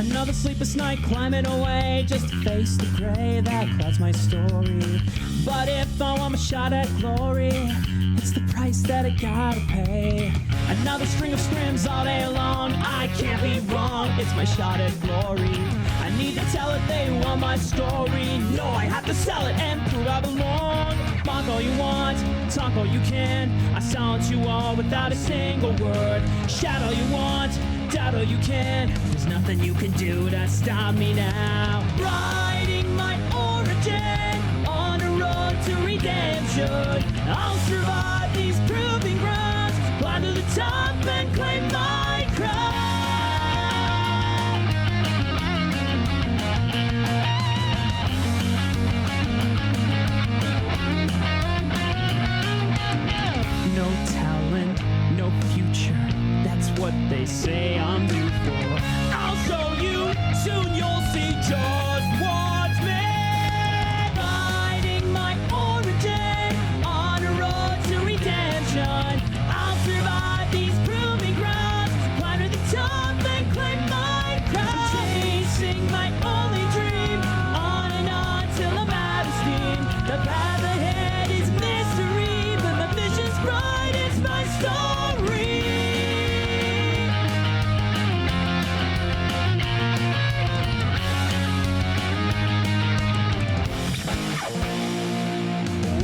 Another sleepless night climbing away just to face the gray that clouds my story. But if I want a shot at glory, it's the price that I gotta pay. Another string of scrims all day long, I can't be wrong, it's my shot at glory. I need to tell it they want my story. No, I have to sell it and prove I belong. Mock all you want, talk all you can, I silence you all without a single word. Shout all you want, doubt all you can, there's nothing you can do to stop me now. Writing my origin on a road to redemption. I'll survive these proving grounds, climb to the top and claim my crown. No talent, no future, that's what they say I'm due for. I'll show you, soon you'll see just what's me. Finding my origin on a road to redemption. I'll survive these proving grounds, climb to the top and claim my crown. Chasing my only dream, on and on till I'm out of steam. The path ahead is mystery, but my vision's bright, it's my story.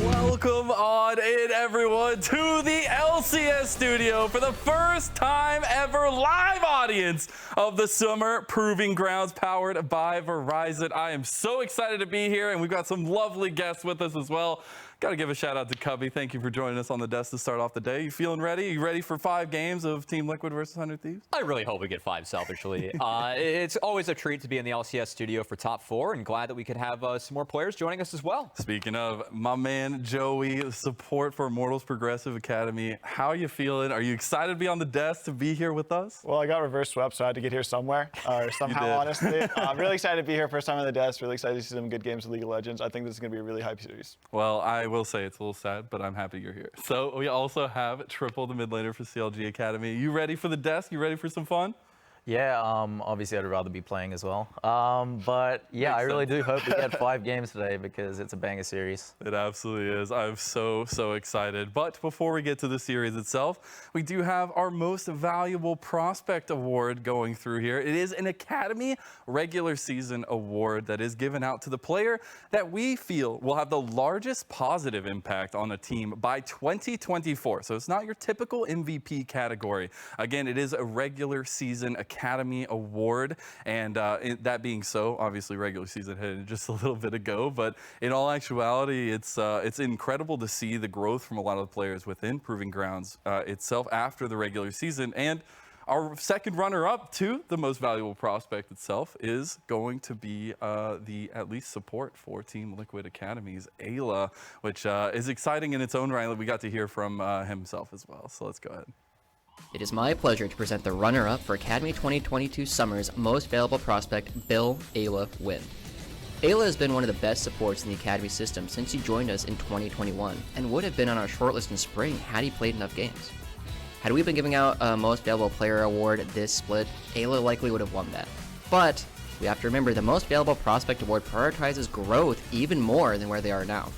Welcome on in, everyone, to the LCS studio for the first time ever live audience of the Summer Proving Grounds powered by Verizon. I am so excited to be here, and we've got some lovely guests with us as well. Got to give a shout out to Cubby. Thank you for joining us on the desk to start off the day. You feeling ready? You ready for 5 games of Team Liquid versus 100 Thieves? I really hope we get 5 selfishly. It's always a treat to be in the LCS studio for top 4, and glad that we could have some more players joining us as well. Speaking of, my man Joey, support for Immortals Progressive Academy. How are you feeling? Are you excited to be on the desk to be here with us? Well, I got reverse swept, so I had to get here somewhere, or somehow, honestly. I'm really excited to be here, first time on the desk. Really excited to see some good games of League of Legends. I think this is going to be a really hype series. Well, I will say it's a little sad, but I'm happy you're here. So we also have Triple, the mid laner for CLG Academy. You ready for the desk? You ready for some fun? Yeah, obviously I'd rather be playing as well. But yeah, I really do hope we get 5 games today because it's a banger series. It absolutely is. I'm so excited. But before we get to the series itself, we do have our most valuable prospect award going through here. It is an Academy regular season award that is given out to the player that we feel will have the largest positive impact on a team by 2024. So it's not your typical MVP category. Again, it is a regular season Academy award, and that being so, obviously regular season ended just a little bit ago, but in all actuality, it's incredible to see the growth from a lot of the players within Proving Grounds itself after the regular season. And our second runner-up to the most valuable prospect itself is going to be the at least support for Team Liquid Academy's Ayla, which is exciting in its own right. We got to hear from himself as well, so let's go ahead. It is my pleasure to present the runner-up for Academy 2022 Summer's most valuable prospect, Bill Ayla Wynn. Ayla has been one of the best supports in the Academy system since he joined us in 2021, and would have been on our shortlist in spring had he played enough games. Had we been giving out a most valuable player award this split, Ayla likely would have won that. But we have to remember the most valuable prospect award prioritizes growth even more than where they are now.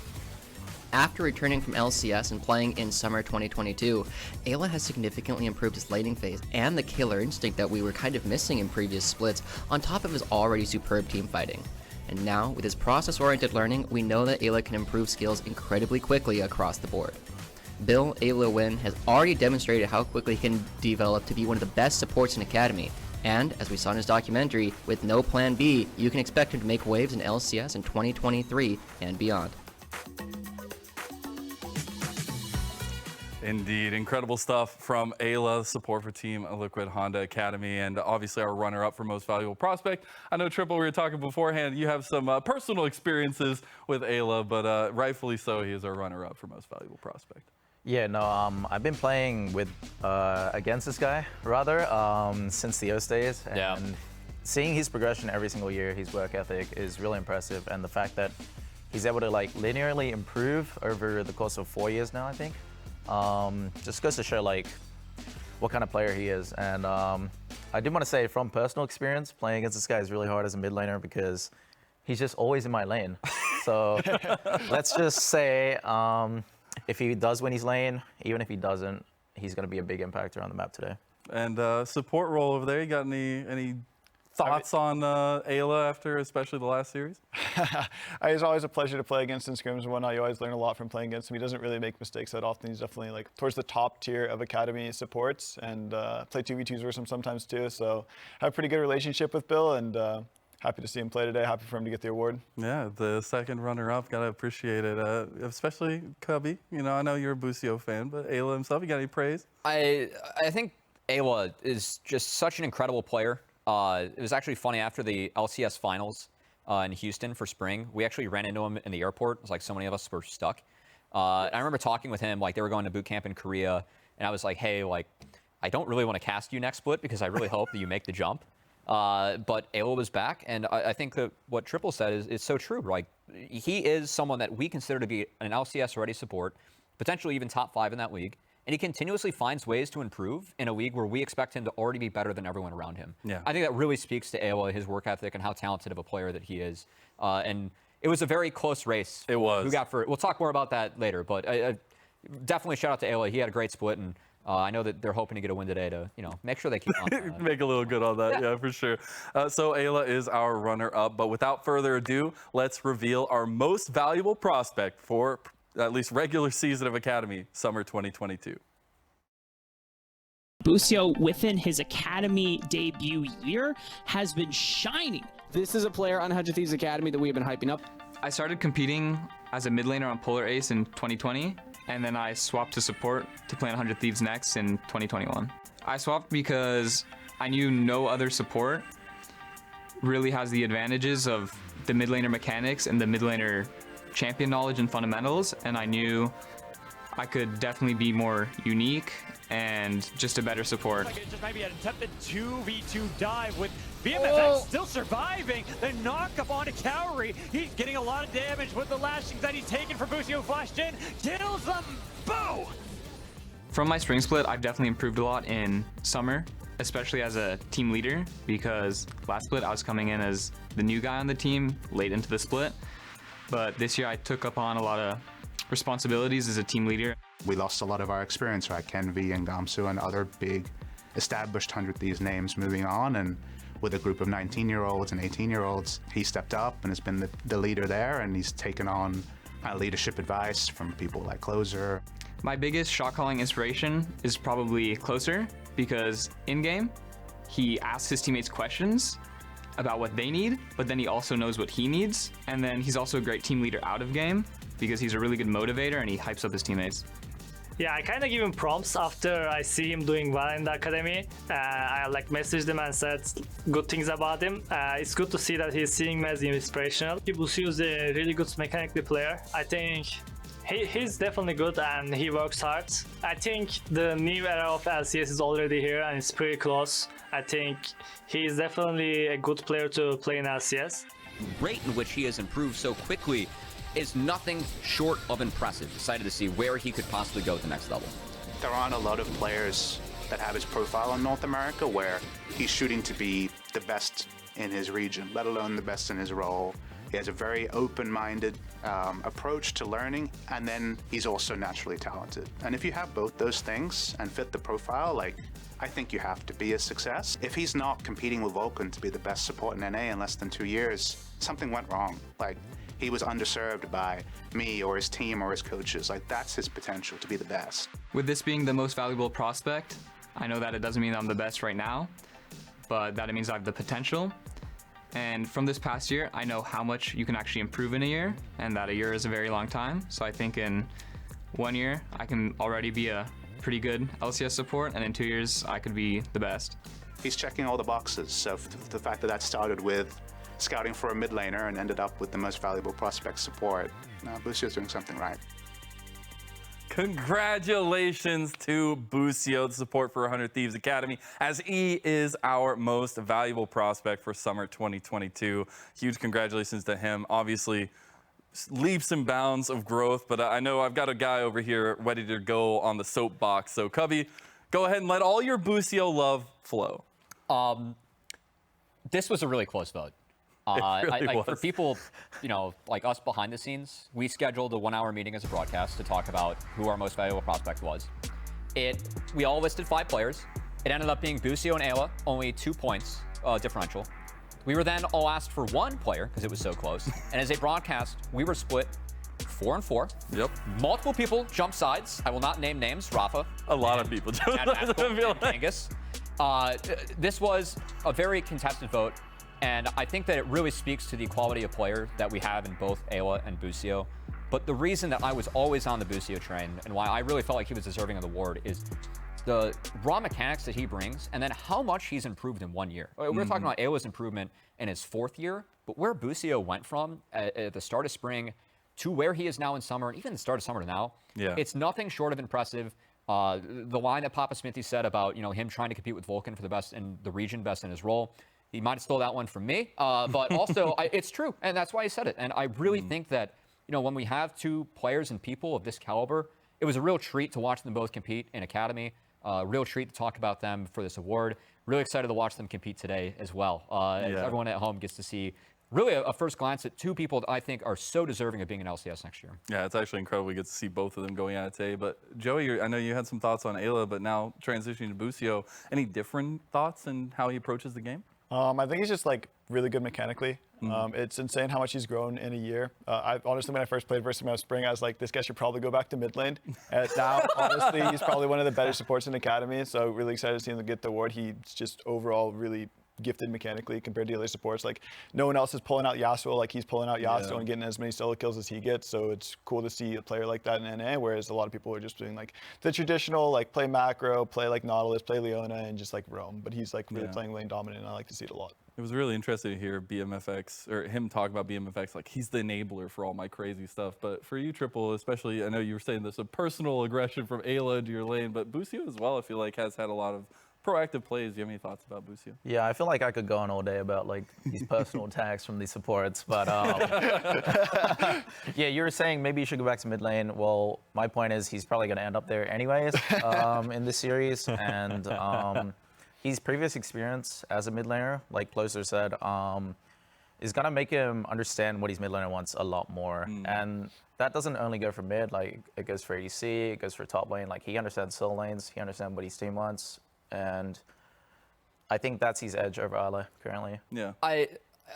After returning from LCS and playing in summer 2022, Ayla has significantly improved his laning phase and the killer instinct that we were kind of missing in previous splits, on top of his already superb team fighting. And now, with his process-oriented learning, we know that Ayla can improve skills incredibly quickly across the board. Bill Ayla Wynn has already demonstrated how quickly he can develop to be one of the best supports in Academy, and, as we saw in his documentary, with no plan B, you can expect him to make waves in LCS in 2023 and beyond. Indeed, incredible stuff from Ayla, support for Team Liquid Honda Academy, and obviously our runner-up for most valuable prospect. I know, Triple, we were talking beforehand, you have some personal experiences with Ayla, but rightfully so, he is our runner-up for most valuable prospect. Yeah, no, I've been playing with against this guy, rather, since the O's days. And seeing his progression every single year, his work ethic is really impressive. And the fact that he's able to like linearly improve over the course of 4 years now, I think, just goes to show like what kind of player he is. And I did want to say from personal experience, playing against this guy is really hard as a mid laner because he's just always in my lane. So let's just say if he does win his lane, even if he doesn't, he's going to be a big impactor on the map today. And support role over there, you got any thoughts on Ayla after especially the last series? It's always a pleasure to play against in scrims and whatnot. You always learn a lot from playing against him. He doesn't really make mistakes that often. He's definitely like towards the top tier of Academy supports, and play 2v2s versus him sometimes too. So I have a pretty good relationship with Bill, and happy to see him play today. Happy for him to get the award. Yeah, the second runner-up, gotta appreciate it. Especially Cubby. You know, I know you're a Busio fan, but Ayla himself, you got any praise? I think Ayla is just such an incredible player. It was actually funny after the LCS finals in Houston for spring. We actually ran into him in the airport. It was like so many of us were stuck. And I remember talking with him, like they were going to boot camp in Korea, and I was like, hey, like I don't really want to cast you next split because I really hope that you make the jump. But Ayla was back, and I think that what Triple said is so true. Like he is someone that we consider to be an LCS ready support, potentially even top 5 in that league. And he continuously finds ways to improve in a league where we expect him to already be better than everyone around him. Yeah. I think that really speaks to Ayla, his work ethic, and how talented of a player that he is. And it was a very close race. It was. We'll talk more about that later, but definitely shout out to Ayla. He had a great split, and I know that they're hoping to get a win today to, make sure they keep on. Make a little good on that, yeah, for sure. So Ayla is our runner-up, but without further ado, let's reveal our most valuable prospect for at least regular season of Academy, summer 2022. Busio, within his Academy debut year, has been shining. This is a player on 100 Thieves Academy that we have been hyping up. I started competing as a mid laner on Polar Ace in 2020, and then I swapped to support to play on 100 Thieves next in 2021. I swapped because I knew no other support really has the advantages of the mid laner mechanics and the mid laner champion knowledge and fundamentals, and I knew I could definitely be more unique and just a better support. Like it just maybe an attempted 2v2 dive with BMFX still surviving. The knockup onto Cowrie. He's getting a lot of damage with the lashings that he's taken for Busio flashed in. Kills them. Boom! From my spring split, I've definitely improved a lot in summer, especially as a team leader, because last split I was coming in as the new guy on the team late into the split. But this year I took up on a lot of responsibilities as a team leader. We lost a lot of our experience, right? Ken V and Gamsu and other big established 100 Thieves names moving on, and with a group of 19-year-olds and 18-year-olds, he stepped up and has been the leader there, and he's taken on leadership advice from people like Closer. My biggest shot calling inspiration is probably Closer, because in-game, he asks his teammates questions about what they need, but then he also knows what he needs. And then he's also a great team leader out of game because he's a really good motivator and he hypes up his teammates. Yeah, I kind of give him prompts after I see him doing well in the academy. I messaged him and said good things about him. It's good to see that he's seeing me as inspirational. Busio is a really good mechanically player. I think he's definitely good and he works hard. I think the new era of LCS is already here and it's pretty close. I think he's definitely a good player to play in LCS. The rate in which he has improved so quickly is nothing short of impressive. Excited to see where he could possibly go at the next level. There aren't a lot of players that have his profile in North America where he's shooting to be the best in his region, let alone the best in his role. He has a very open-minded approach to learning, and then he's also naturally talented. And if you have both those things and fit the profile, I think you have to be a success. If he's not competing with Vulcan to be the best support in NA in less than 2 years, something went wrong. He was underserved by me or his team or his coaches. That's his potential to be the best. With this being the most valuable prospect, I know that it doesn't mean I'm the best right now, but that it means I have the potential. And from this past year, I know how much you can actually improve in a year, and that a year is a very long time. So I think in 1 year, I can already be a pretty good LCS support, and in 2 years, I could be the best. He's checking all the boxes. So the fact that started with scouting for a mid laner and ended up with the most valuable prospect support, Busio's doing something right. Congratulations to Busio, the support for 100 Thieves Academy, as he is our most valuable prospect for summer 2022. Huge congratulations to him. Obviously, leaps and bounds of growth, but I know I've got a guy over here ready to go on the soapbox. So, Cubby, go ahead and let all your Busio love flow. This was a really close vote. For people, like us behind the scenes, we scheduled a 1-hour meeting as a broadcast to talk about who our most valuable prospect was. We all listed 5 players. It ended up being Busio and Ayla, only 2 points differential. We were then all asked for 1 player because it was so close. And as a broadcast, we were split 4 and 4. Yep. Multiple people jumped sides. I will not name names. Rafa. A lot of people jumped sides. Angus. This was a very contested vote. And I think that it really speaks to the quality of player that we have in both Ayla and Busio. But the reason that I was always on the Busio train and why I really felt like he was deserving of the award is the raw mechanics that he brings and then how much he's improved in 1 year. We're talking about Ayla's improvement in his 4th year, but where Busio went from at the start of spring to where he is now in summer, and even the start of summer to now, it's nothing short of impressive. The line that Papa Smithy said about him trying to compete with Vulcan for the best in the region, best in his role, he might have stole that one from me, but also it's true, and that's why he said it. And I really think that when we have 2 players and people of this caliber, it was a real treat to watch them both compete in Academy. Real treat to talk about them for this award. Really excited to watch them compete today as well. As everyone at home gets to see really a first glance at 2 people that I think are so deserving of being in LCS next year. Yeah, it's actually incredible we get to see both of them going at it today. But Joey, I know you had some thoughts on Ayla, but now transitioning to Busio, any different thoughts in how he approaches the game? I think he's just like really good mechanically. It's insane how much he's grown in a year. Honestly, when I first played versus him out spring, I was like, this guy should probably go back to mid lane. And now, honestly, he's probably one of the better supports in Academy. So really excited to see him get the award. He's just overall really gifted mechanically compared to the other supports. Like no one else is pulling out Yasuo like he's pulling out Yasuo and getting as many solo kills as he gets. So it's cool to see a player like that in NA, whereas a lot of people are just doing like the traditional like play macro, play like Nautilus, play Leona, and just like roam. But he's like really playing lane dominant, and I like to see it a lot. It was really interesting to hear BMFX, or him talk about BMFX, like he's the enabler for all my crazy stuff. But for you, Triple, especially, I know you were saying there's a personal aggression from Ayla into your lane, but Busio as well, I feel like, has had a lot of proactive plays. Do you have any thoughts about Busio? Yeah, I feel like I could go on all day about like these personal attacks from these supports, but yeah, you were saying maybe you should go back to mid lane. Well, my point is he's probably going to end up there anyways in this series, and his previous experience as a mid laner, like Closer said, is going to make him understand what his mid laner wants a lot more, and that doesn't only go for mid, like it goes for ADC, it goes for top lane. Like he understands solo lanes, he understands what his team wants. And I think that's his edge over Ala currently. Yeah. I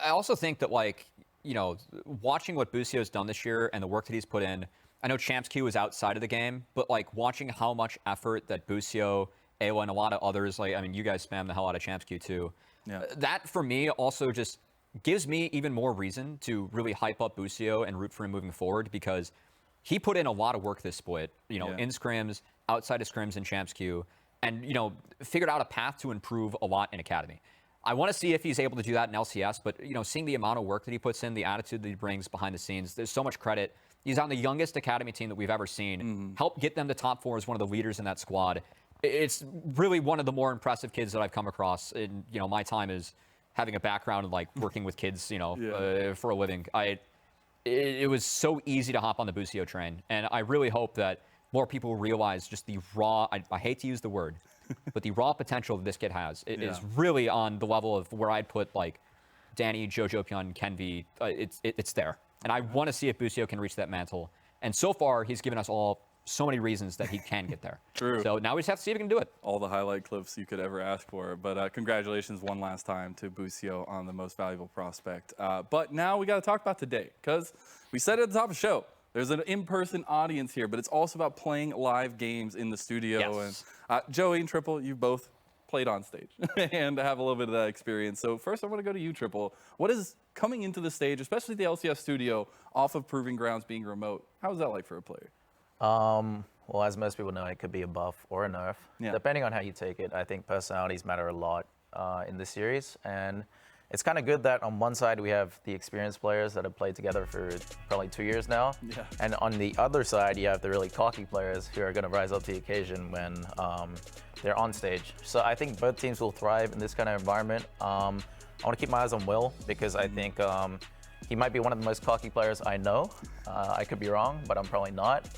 also think that, like, watching what Busio's done this year and the work that he's put in, I know Champs Q was outside of the game, but, like, watching how much effort that Busio, Ayla, and a lot of others, like, I mean, you guys spam the hell out of Champs Q too. Yeah. That, for me, also just gives me even more reason to really hype up Busio and root for him moving forward, because he put in a lot of work this split, in scrims, outside of scrims in Champs Q, and, figured out a path to improve a lot in Academy. I want to see if he's able to do that in LCS, but, seeing the amount of work that he puts in, the attitude that he brings behind the scenes, there's so much credit. He's on the youngest Academy team that we've ever seen. Helped get them to top 4 as one of the leaders in that squad. It's really one of the more impressive kids that I've come across in, my time is having a background in, like, working with kids, for a living. It was so easy to hop on the Busio train, and I really hope that more people realize just the raw, I hate to use the word, but the raw potential that this kid has is really on the level of where I'd put like Danny, Jojo Pyun, Kenvi. It's there. And I want to see if Busio can reach that mantle. And so far, he's given us all so many reasons that he can get there. True. So now we just have to see if he can do it. All the highlight clips you could ever ask for. But congratulations one last time to Busio on the most valuable prospect. But now we got to talk about today, because we said it at the top of the show. There's an in-person audience here, but it's also about playing live games in the studio. Yes. And Joey and Triple, you both played on stage and have a little bit of that experience. So first I want to go to you, Triple. What is coming into the stage, especially the LCS studio, off of Proving Grounds being remote? How is that like for a player? Well, as most people know, it could be a buff or a nerf. Depending on how you take it, I think personalities matter a lot in this series. And it's kind of good that on one side we have the experienced players that have played together for probably 2 years now. And on the other side, you have the really cocky players who are going to rise up to the occasion when they're on stage. So I think both teams will thrive in this kind of environment. I want to keep my eyes on Will, because I think he might be one of the most cocky players I know. I could be wrong, but I'm probably not.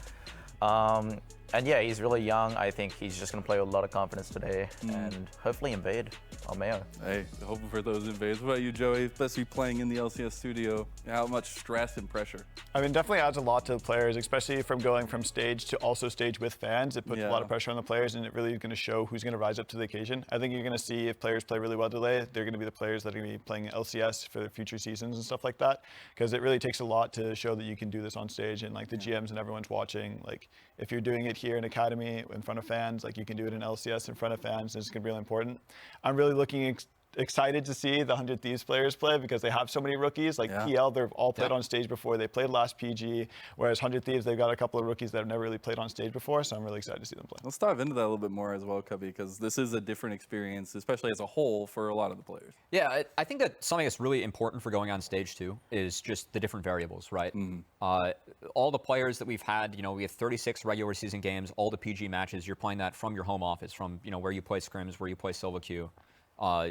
And yeah, he's really young. I think he's just going to play with a lot of confidence today and hopefully invade Mayo. Hey, hoping for those invades. What about you, Joey? Especially playing in the LCS studio, how much stress and pressure? I mean, definitely adds a lot to the players, especially from going from stage to also stage with fans. It puts a lot of pressure on the players, and it really is going to show who's going to rise up to the occasion. I think you're going to see if players play really well today, they're going to be the players that are going to be playing LCS for future seasons and stuff like that, because it really takes a lot to show that you can do this on stage, and like the GMs and everyone's watching. Like if you're doing it here in Academy in front of fans, like you can do it in LCS in front of fans, and it's going to be really important. I'm really looking excited to see the 100 Thieves players play because they have so many rookies. Like PL, they've all played on stage before. They played last PG, whereas 100 Thieves, they've got a couple of rookies that have never really played on stage before, so I'm really excited to see them play. Let's dive into that a little bit more as well, Cubby, because this is a different experience, especially as a whole for a lot of the players. Yeah, I think that something that's really important for going on stage too is just the different variables, right? All the players that we've had, we have 36 regular season games, all the PG matches, you're playing that from your home office, from where you play scrims, where you play solo queue.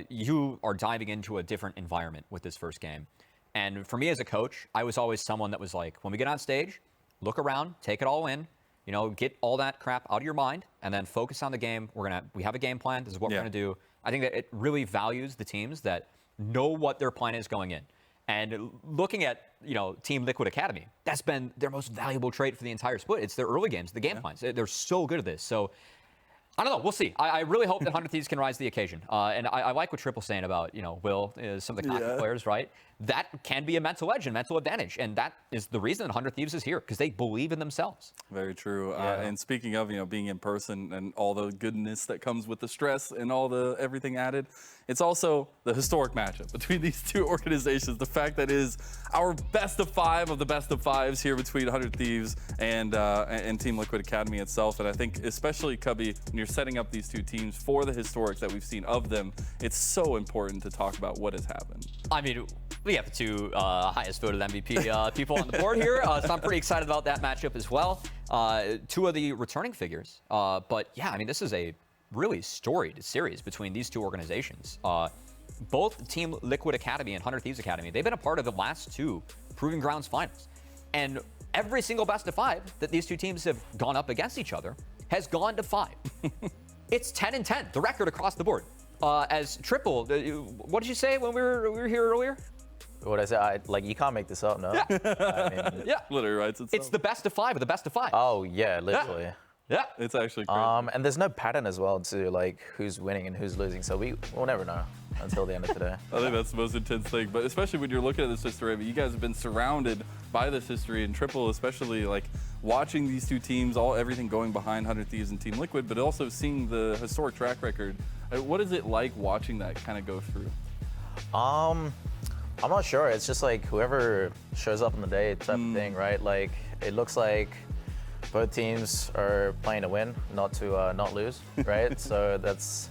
You are diving into a different environment with this first game. And for me as a coach, I was always someone that was like, when we get on stage, look around, take it all in, get all that crap out of your mind, and then focus on the game. We have a game plan. This is what we're going to do. I think that it really values the teams that know what their plan is going in. And looking at, Team Liquid Academy, that's been their most valuable trait for the entire split. It's their early games, the game plans. They're so good at this. So I don't know. We'll see. I really hope that 100 Thieves can rise to the occasion. And I like what Triple's saying about, Will, some of the cocky players, right? That can be a mental edge and mental advantage. And that is the reason that 100 Thieves is here, because they believe in themselves. Very true. And speaking of, being in person and all the goodness that comes with the stress and all the everything added, it's also the historic matchup between these two organizations. The fact that it is our best of 5 of the best of 5s here between 100 Thieves and Team Liquid Academy itself. And I think especially, Cubby, when you're setting up these two teams for the historics that we've seen of them, it's so important to talk about what has happened. I mean, we have the two highest voted MVP people on the board here, so I'm pretty excited about that matchup as well. 2 of the returning figures. But yeah, I mean, this is a really storied series between these two organizations. Both Team Liquid Academy and 100 Thieves Academy, they've been a part of the last 2 Proving Grounds finals. And every single best of 5 that these two teams have gone up against each other has gone to 5. It's 10-10, the record across the board. As Triple, what did you say when we were here earlier? What I said, you can't make this up, no? Yeah. I mean, Literally writes itself. It's the best of 5 of the best of 5. Oh, yeah, literally. Yeah. It's actually crazy. And there's no pattern as well to who's winning and who's losing, so we'll never know until the end of today. I think that's the most intense thing, but especially when you're looking at this history, you guys have been surrounded by this history, and Triple especially, watching these two teams, everything going behind 100 Thieves and Team Liquid, but also seeing the historic track record. What is it like watching that kind of go through? I'm not sure. It's just whoever shows up on the day type of thing, right? It looks like both teams are playing to win, not to not lose, right? So that's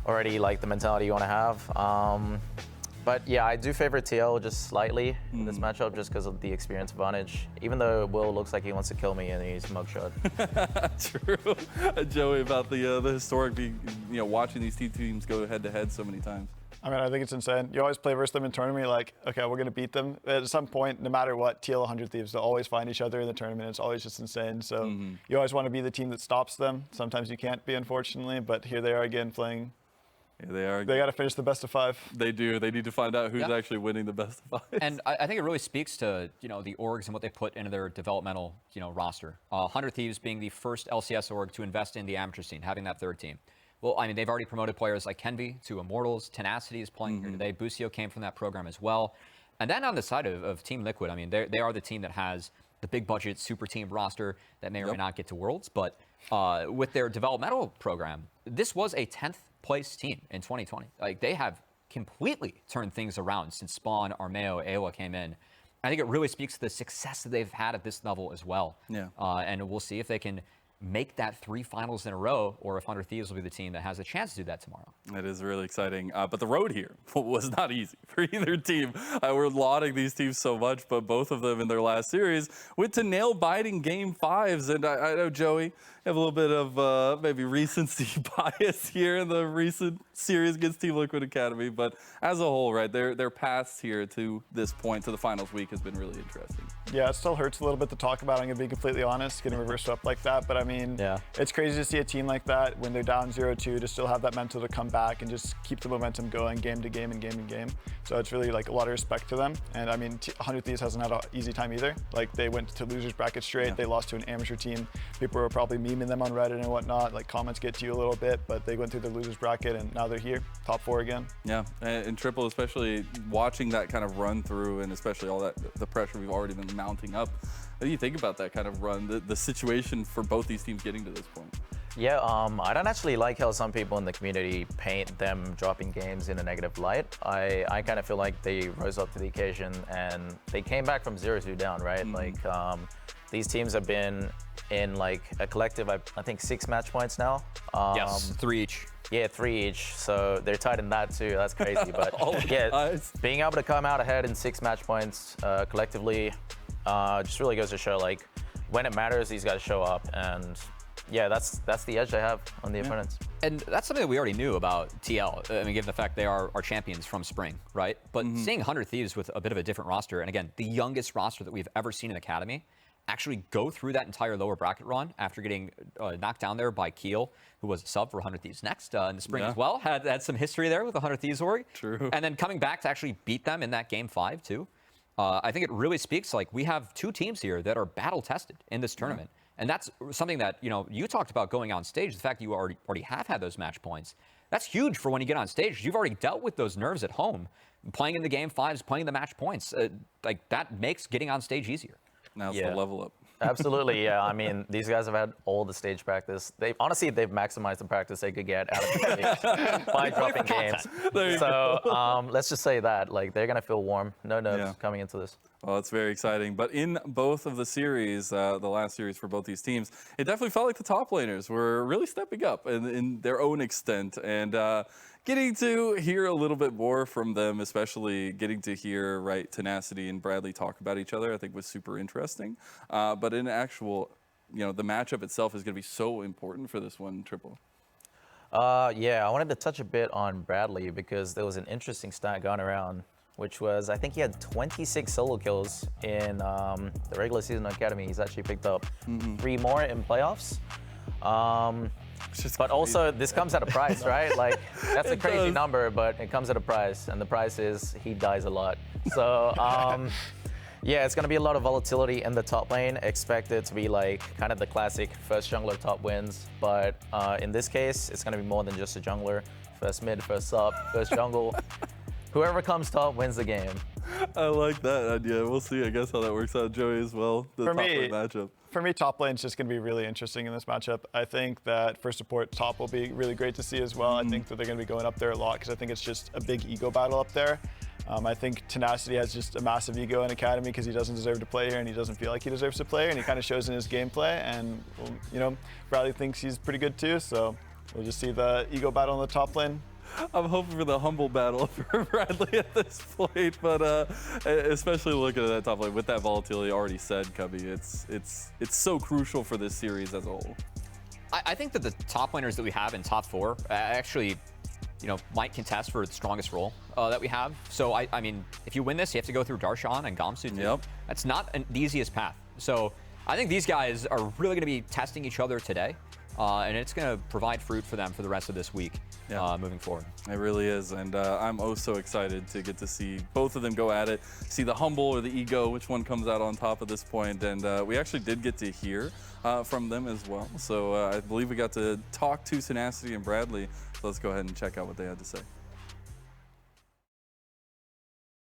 already the mentality you want to have. But yeah, I do favor TL just slightly in this matchup, just because of the experience advantage. Even though Will looks like he wants to kill me in his mugshot. True, Joey, about the historic, watching these two teams go head to head so many times. I mean, I think it's insane. You always play versus them in tournament, okay, we're going to beat them. At some point, no matter what, TL 100 Thieves, they'll always find each other in the tournament. It's always just insane. So you always want to be the team that stops them. Sometimes you can't be, unfortunately, but here they are again playing. Yeah, they are. They got to finish the best of 5. They do. They need to find out who's actually winning the best of 5. And I think it really speaks to, the orgs and what they put into their developmental, roster. 100 Thieves being the first LCS org to invest in the amateur scene, having that 3rd team. Well, I mean, they've already promoted players like Kenvi to Immortals. Tenacity is playing here today. Busio came from that program as well. And then on the side of Team Liquid, I mean, they are the team that has the big budget super team roster that may or may not get to Worlds. But with their developmental program, this was a 10th place team in 2020. They have completely turned things around since Spawn, Armeo, Ayla came in. I think it really speaks to the success that they've had at this level as well. Yeah. And we'll see if they can make that 3 finals in a row, or if 100 Thieves will be the team that has a chance to do that tomorrow. It is really exciting. But the road here was not easy for either team. We're lauding these teams so much, but both of them in their last series went to nail-biting Game 5s. And I know, Joey, you have a little bit of maybe recency bias here in the recent series against Team Liquid Academy. But as a whole, right, their paths here to this point, to the finals week, has been really interesting. Yeah, it still hurts a little bit to talk about. I'm gonna be completely honest, getting reversed up like that. But I mean, it's crazy to see a team like that when they're down 0-2 to still have that mental to come back and just keep the momentum going, game to game and game to game. So it's really like a lot of respect to them. And I mean, 100 Thieves hasn't had an easy time either. Like they went to losers bracket straight. They lost to an amateur team. People were probably memeing them on Reddit and whatnot. Like comments get to you a little bit, but they went through the losers bracket and now they're here, top 4 again. Yeah, and Triple, especially watching that kind of run through, and especially all that the pressure we've already been mounting up. What do you think about that kind of run, the situation for both these teams getting to this point? Yeah, I don't actually like how some people in the community paint them dropping games in a negative light. I kind of feel like they rose up to the occasion and they came back from 0-2 down, right? Like these teams have been in like a collective, I think 6 match points now. Yes, 3 each. Yeah, 3 each. So they're tied in that too. That's crazy. But yeah, being able to come out ahead in 6 match points collectively just really goes to show like when it matters, these guys show up. And yeah, that's the edge they have on the opponents. And that's something that we already knew about TL. I mean, given the fact they are our champions from spring, right? But seeing 100 Thieves with a bit of a different roster, and again, the youngest roster that we've ever seen in Academy, actually go through that entire lower bracket run after getting knocked down there by Keel, who was a sub for 100 Thieves next in the spring as well. Had some history there with the 100 Thieves org. True. And then coming back to actually beat them in that game 5 too. I think it really speaks like we have 2 teams here that are battle tested in this tournament. And that's something that, you talked about going on stage, the fact that you already have had those match points. That's huge for when you get on stage. You've already dealt with those nerves at home. Playing in the game 5s, playing the match points, like that makes getting on stage easier. Now it's the level up. Absolutely, yeah. I mean, these guys have had all the stage practice. They've maximized the practice they could get out of the stage by dropping games. So let's just say that, like, they're gonna feel warm, no nerves coming into this. Well, it's very exciting. But in both of the series, the last series for both these teams, it definitely felt like the top laners were really stepping up in their own extent. And getting to hear a little bit more from them, especially getting to hear Tenacity and Bradley talk about each other, I think was super interesting. But in actual, the matchup itself is going to be so important for this one, Triple. Yeah, I wanted to touch a bit on Bradley because there was an interesting stat going around, which was I think he had 26 solo kills in the regular season Academy. He's actually picked up 3 more in playoffs. But also, this comes at a price, right? Like, that's a crazy number, but it comes at a price, and the price is he dies a lot. So, yeah, it's going to be a lot of volatility in the top lane. Expect it to be like kind of the classic first jungler top wins, but in this case, it's going to be more than just a jungler. First mid, first sub, first jungle. Whoever comes top wins the game. I like that idea. We'll see, I guess, how that works out. Joey as well, the top lane matchup. For me, top lane's just going to be really interesting in this matchup. I think that for support, top will be really great to see as well. I think that they're going to be going up there a lot because I think it's just a big ego battle up there. I think Tenacity has just a massive ego in Academy because he doesn't deserve to play here and he doesn't feel like he deserves to play here, and he kind of shows in his gameplay. And, Bradley thinks he's pretty good too, so we'll just see the ego battle in the top lane. I'm hoping for the humble battle for Bradley at this point, but especially looking at that top lane with that volatility already said, Cubby, it's so crucial for this series as a whole. I think that the top laners that we have in top 4 actually, might contest for the strongest role that we have. So I mean, if you win this, you have to go through Darshan and Gamsu too. Yep. That's not the easiest path. So I think these guys are really going to be testing each other today. And it's going to provide fruit for them for the rest of this week moving forward. It really is, and I'm so excited to get to see both of them go at it, see the humble or the ego, which one comes out on top at this point. And we actually did get to hear from them as well. So I believe we got to talk to Tenacity and Bradley. So let's go ahead and check out what they had to say.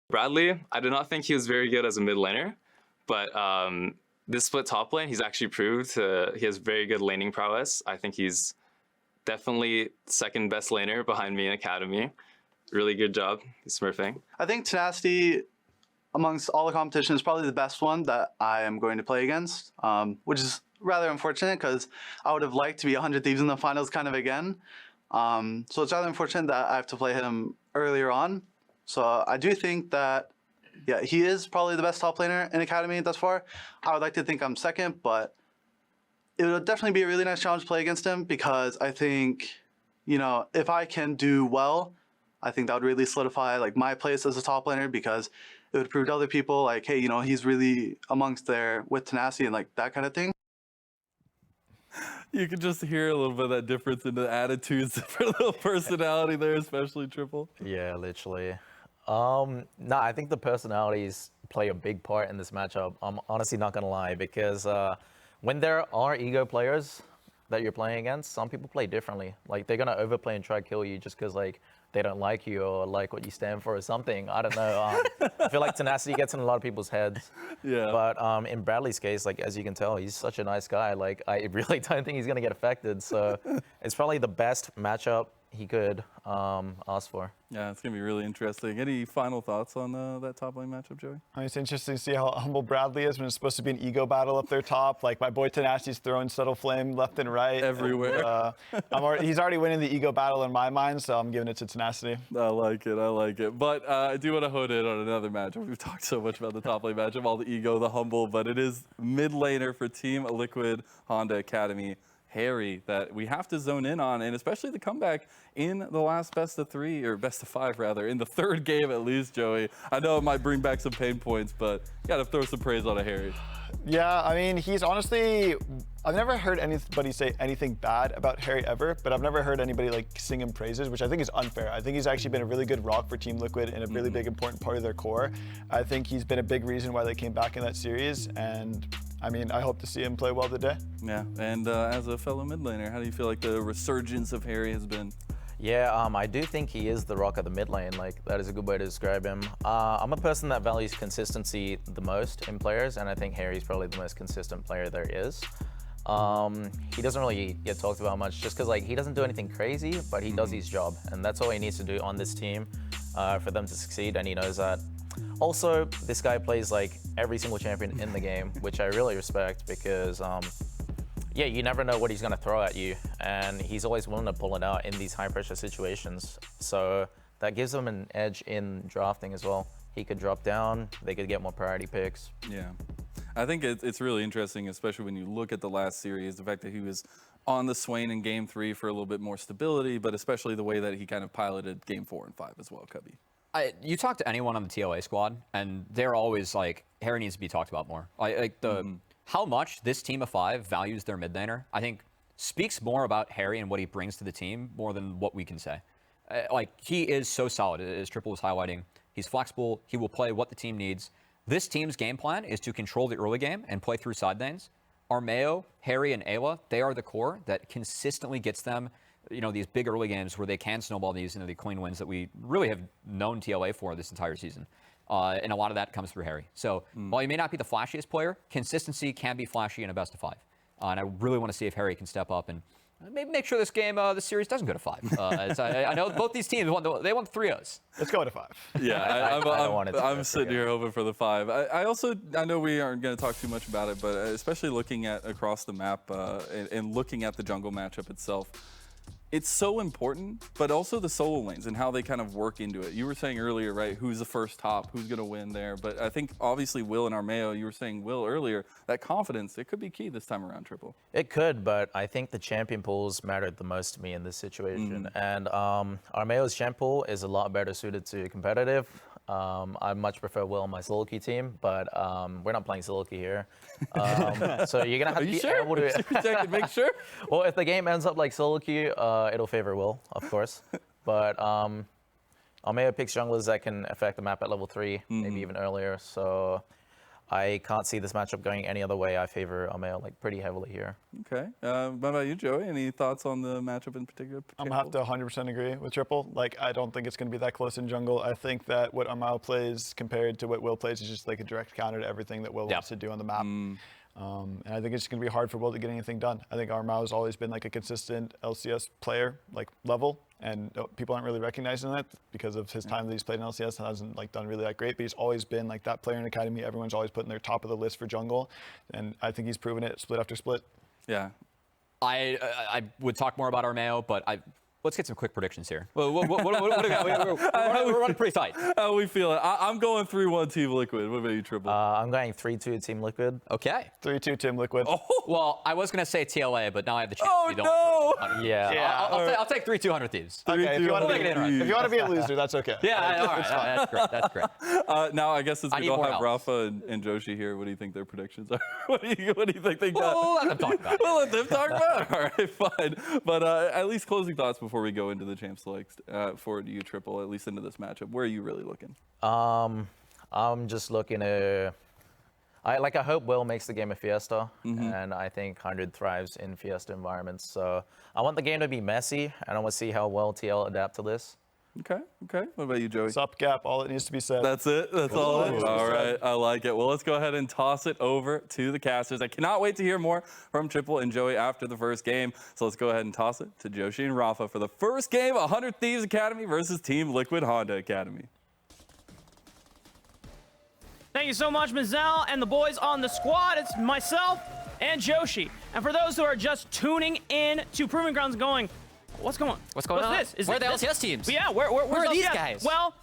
Bradley, I do not think he was very good as a mid laner, but this split top lane, he's actually proved he has very good laning prowess. I think he's definitely second best laner behind me in Academy. Really good job, smurfing. I think Tenacity, amongst all the competition, is probably the best one that I am going to play against, which is rather unfortunate because I would have liked to be 100 Thieves in the finals kind of again. So it's rather unfortunate that I have to play him earlier on. So I do think that, yeah, he is probably the best top laner in Academy thus far. I would like to think I'm second, but it would definitely be a really nice challenge to play against him because I think, if I can do well I think that would really solidify like my place as a top laner, because it would prove to other people like, hey, you know, he's really amongst there with tenacity and like that kind of thing. You can just hear a little bit of that difference in the attitudes for a little personality there, especially Triple. Yeah, literally. No, I think the personalities play a big part in this matchup. I'm honestly not gonna lie, because when there are ego players that you're playing against, some people play differently. Like they're gonna overplay and try to kill you just because like they don't like you or like what you stand for or something. I don't know. I feel like tenacity gets in a lot of people's heads. Yeah. But in Bradley's case, like as you can tell, he's such a nice guy. Like I really don't think he's gonna get affected. So it's probably the best matchup he could ask for. Yeah, it's going to be really interesting. Any final thoughts on that top lane matchup, Joey? It's interesting to see how humble Bradley is when it's supposed to be an ego battle up there top. Like my boy Tenacity's throwing Subtle Flame left and right. Everywhere. And, he's already winning the ego battle in my mind, so I'm giving it to Tenacity. I like it. I like it. But I do want to hone in on another matchup. We've talked so much about the top lane matchup, all the ego, the humble, but it is mid laner for Team Liquid Honda Academy. Harry, that we have to zone in on, and especially the comeback in the last best of 3, or best of 5 rather, in the 3rd game at least, Joey. I know it might bring back some pain points, but you got to throw some praise on a Harry. Yeah, I mean, he's honestly, I've never heard anybody say anything bad about Harry ever, but I've never heard anybody like sing him praises, which I think is unfair. I think he's actually been a really good rock for Team Liquid and a really big important part of their core. I think he's been a big reason why they came back in that series, and I mean, I hope to see him play well today. Yeah, and as a fellow mid laner, how do you feel like the resurgence of Harry has been? Yeah, I do think he is the rock of the mid lane. Like, that is a good way to describe him. I'm a person that values consistency the most in players, and I think Harry's probably the most consistent player there is. He doesn't really get talked about much just because like he doesn't do anything crazy, but he does his job, and that's all he needs to do on this team for them to succeed, and he knows that. Also, this guy plays like every single champion in the game, which I really respect because yeah, you never know what he's going to throw at you, and he's always willing to pull it out in these high-pressure situations. So that gives him an edge in drafting as well. He could drop down, they could get more priority picks. Yeah, I think it's really interesting, especially when you look at the last series, the fact that he was on the Swain in Game 3 for a little bit more stability, but especially the way that he kind of piloted Game 4 and 5 as well, Cubby. You talk to anyone on the TLA squad, and they're always like, Harry needs to be talked about more. Like how much this team of 5 values their mid laner, I think speaks more about Harry and what he brings to the team more than what we can say. Like, he is so solid, as Triple was highlighting. He's flexible. He will play what the team needs. This team's game plan is to control the early game and play through side lanes. Armeo, Harry, and Ayla, they are the core that consistently gets them, you know, these big early games where they can snowball these into the clean wins that we really have known TLA for this entire season. And a lot of that comes through Harry. So while he may not be the flashiest player, consistency can be flashy in a best of 5. And I really want to see if Harry can step up and maybe make sure this game, this series doesn't go to 5. I know both these teams want 3-0s. Let's go to 5. Yeah, I'm sitting here hoping for the 5. I know we aren't going to talk too much about it, but especially looking at across the map and looking at the jungle matchup itself, it's so important, but also the solo lanes and how they kind of work into it. You were saying earlier, right, who's the first top, who's going to win there. But I think obviously Will and Armeo, you were saying Will earlier, that confidence, it could be key this time around, Triple. It could, but I think the champion pools mattered the most to me in this situation. And Armeo's champ pool is a lot better suited to competitive. I much prefer Will on my solo queue team, but we're not playing solo quew here. So you're gonna have to be able to make sure. Well, if the game ends up like solo queue, it'll favor Will, of course. But Armeo picks junglers that can affect the map at level 3, maybe even earlier. So I can't see this matchup going any other way. I favor Armeo like pretty heavily here. Okay. What about you, Joey? Any thoughts on the matchup in particular? I'm gonna have to 100% agree with Triple. Like, I don't think it's gonna be that close in jungle. I think that what Armeo plays compared to what Will plays is just like a direct counter to everything that Will wants to do on the map. And I think it's just going to be hard for Will to get anything done. I think Armeo's always been like a consistent LCS player, like level, and people aren't really recognizing that because of his time that he's played in LCS. Hasn't like done really that great, but he's always been like that player in Academy. Everyone's always putting their top of the list for jungle, and I think he's proven it split after split. Yeah. I would talk more about Armeo, but Let's get some quick predictions here. What do we got? We're running pretty tight. How we feeling? I'm going 3-1 Team Liquid. What about you, Triple? I'm going 3-2 Team Liquid. Okay. 3-2 Team Liquid. Oh. Well, I was going to say TLA, but now I have the chance to be no! Yeah. I'll take 3-200 Thieves. Okay, if you want to be a loser, that's okay. Yeah, all right. That's great. Now, I guess since we don't have help. Rafa and Joshi here, what do you think their predictions are? what do you think they got? We'll let them talk about it. We'll let them talk about it. All right, fine. But at least closing thoughts before we go into the champ select for you, Triple, at least into this matchup. Where are you really looking? I'm just looking to... I hope Will makes the game a Fiesta, and I think 100 thrives in Fiesta environments. So I want the game to be messy, and I want to see how well TL adapt to this. Okay. What about you, Joey? Sup, Gap, all that needs to be said. That's it? That's all it is? All right, I like it. Well, let's go ahead and toss it over to the casters. I cannot wait to hear more from Triple and Joey after the first game. So let's go ahead and toss it to Joshi and Rafa for the first game, 100 Thieves Academy versus Team Liquid Honda Academy. Thank you so much, Mazel, and the boys on the squad. It's myself and Joshi. And for those who are just tuning in to Proving Grounds going, what's going on? What's going on? This? Where are the LCS teams? Yeah, where are these LCS? guys? Well,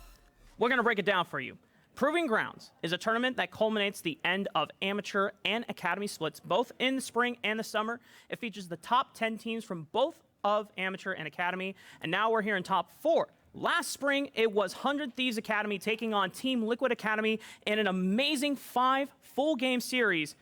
we're going to break it down for you. Proving Grounds is a tournament that culminates the end of amateur and academy splits, both in the spring and the summer. It features the top 10 teams from both of amateur and academy, and now we're here in top 4. Last spring, it was 100 Thieves Academy taking on Team Liquid Academy in an amazing 5 full-game series.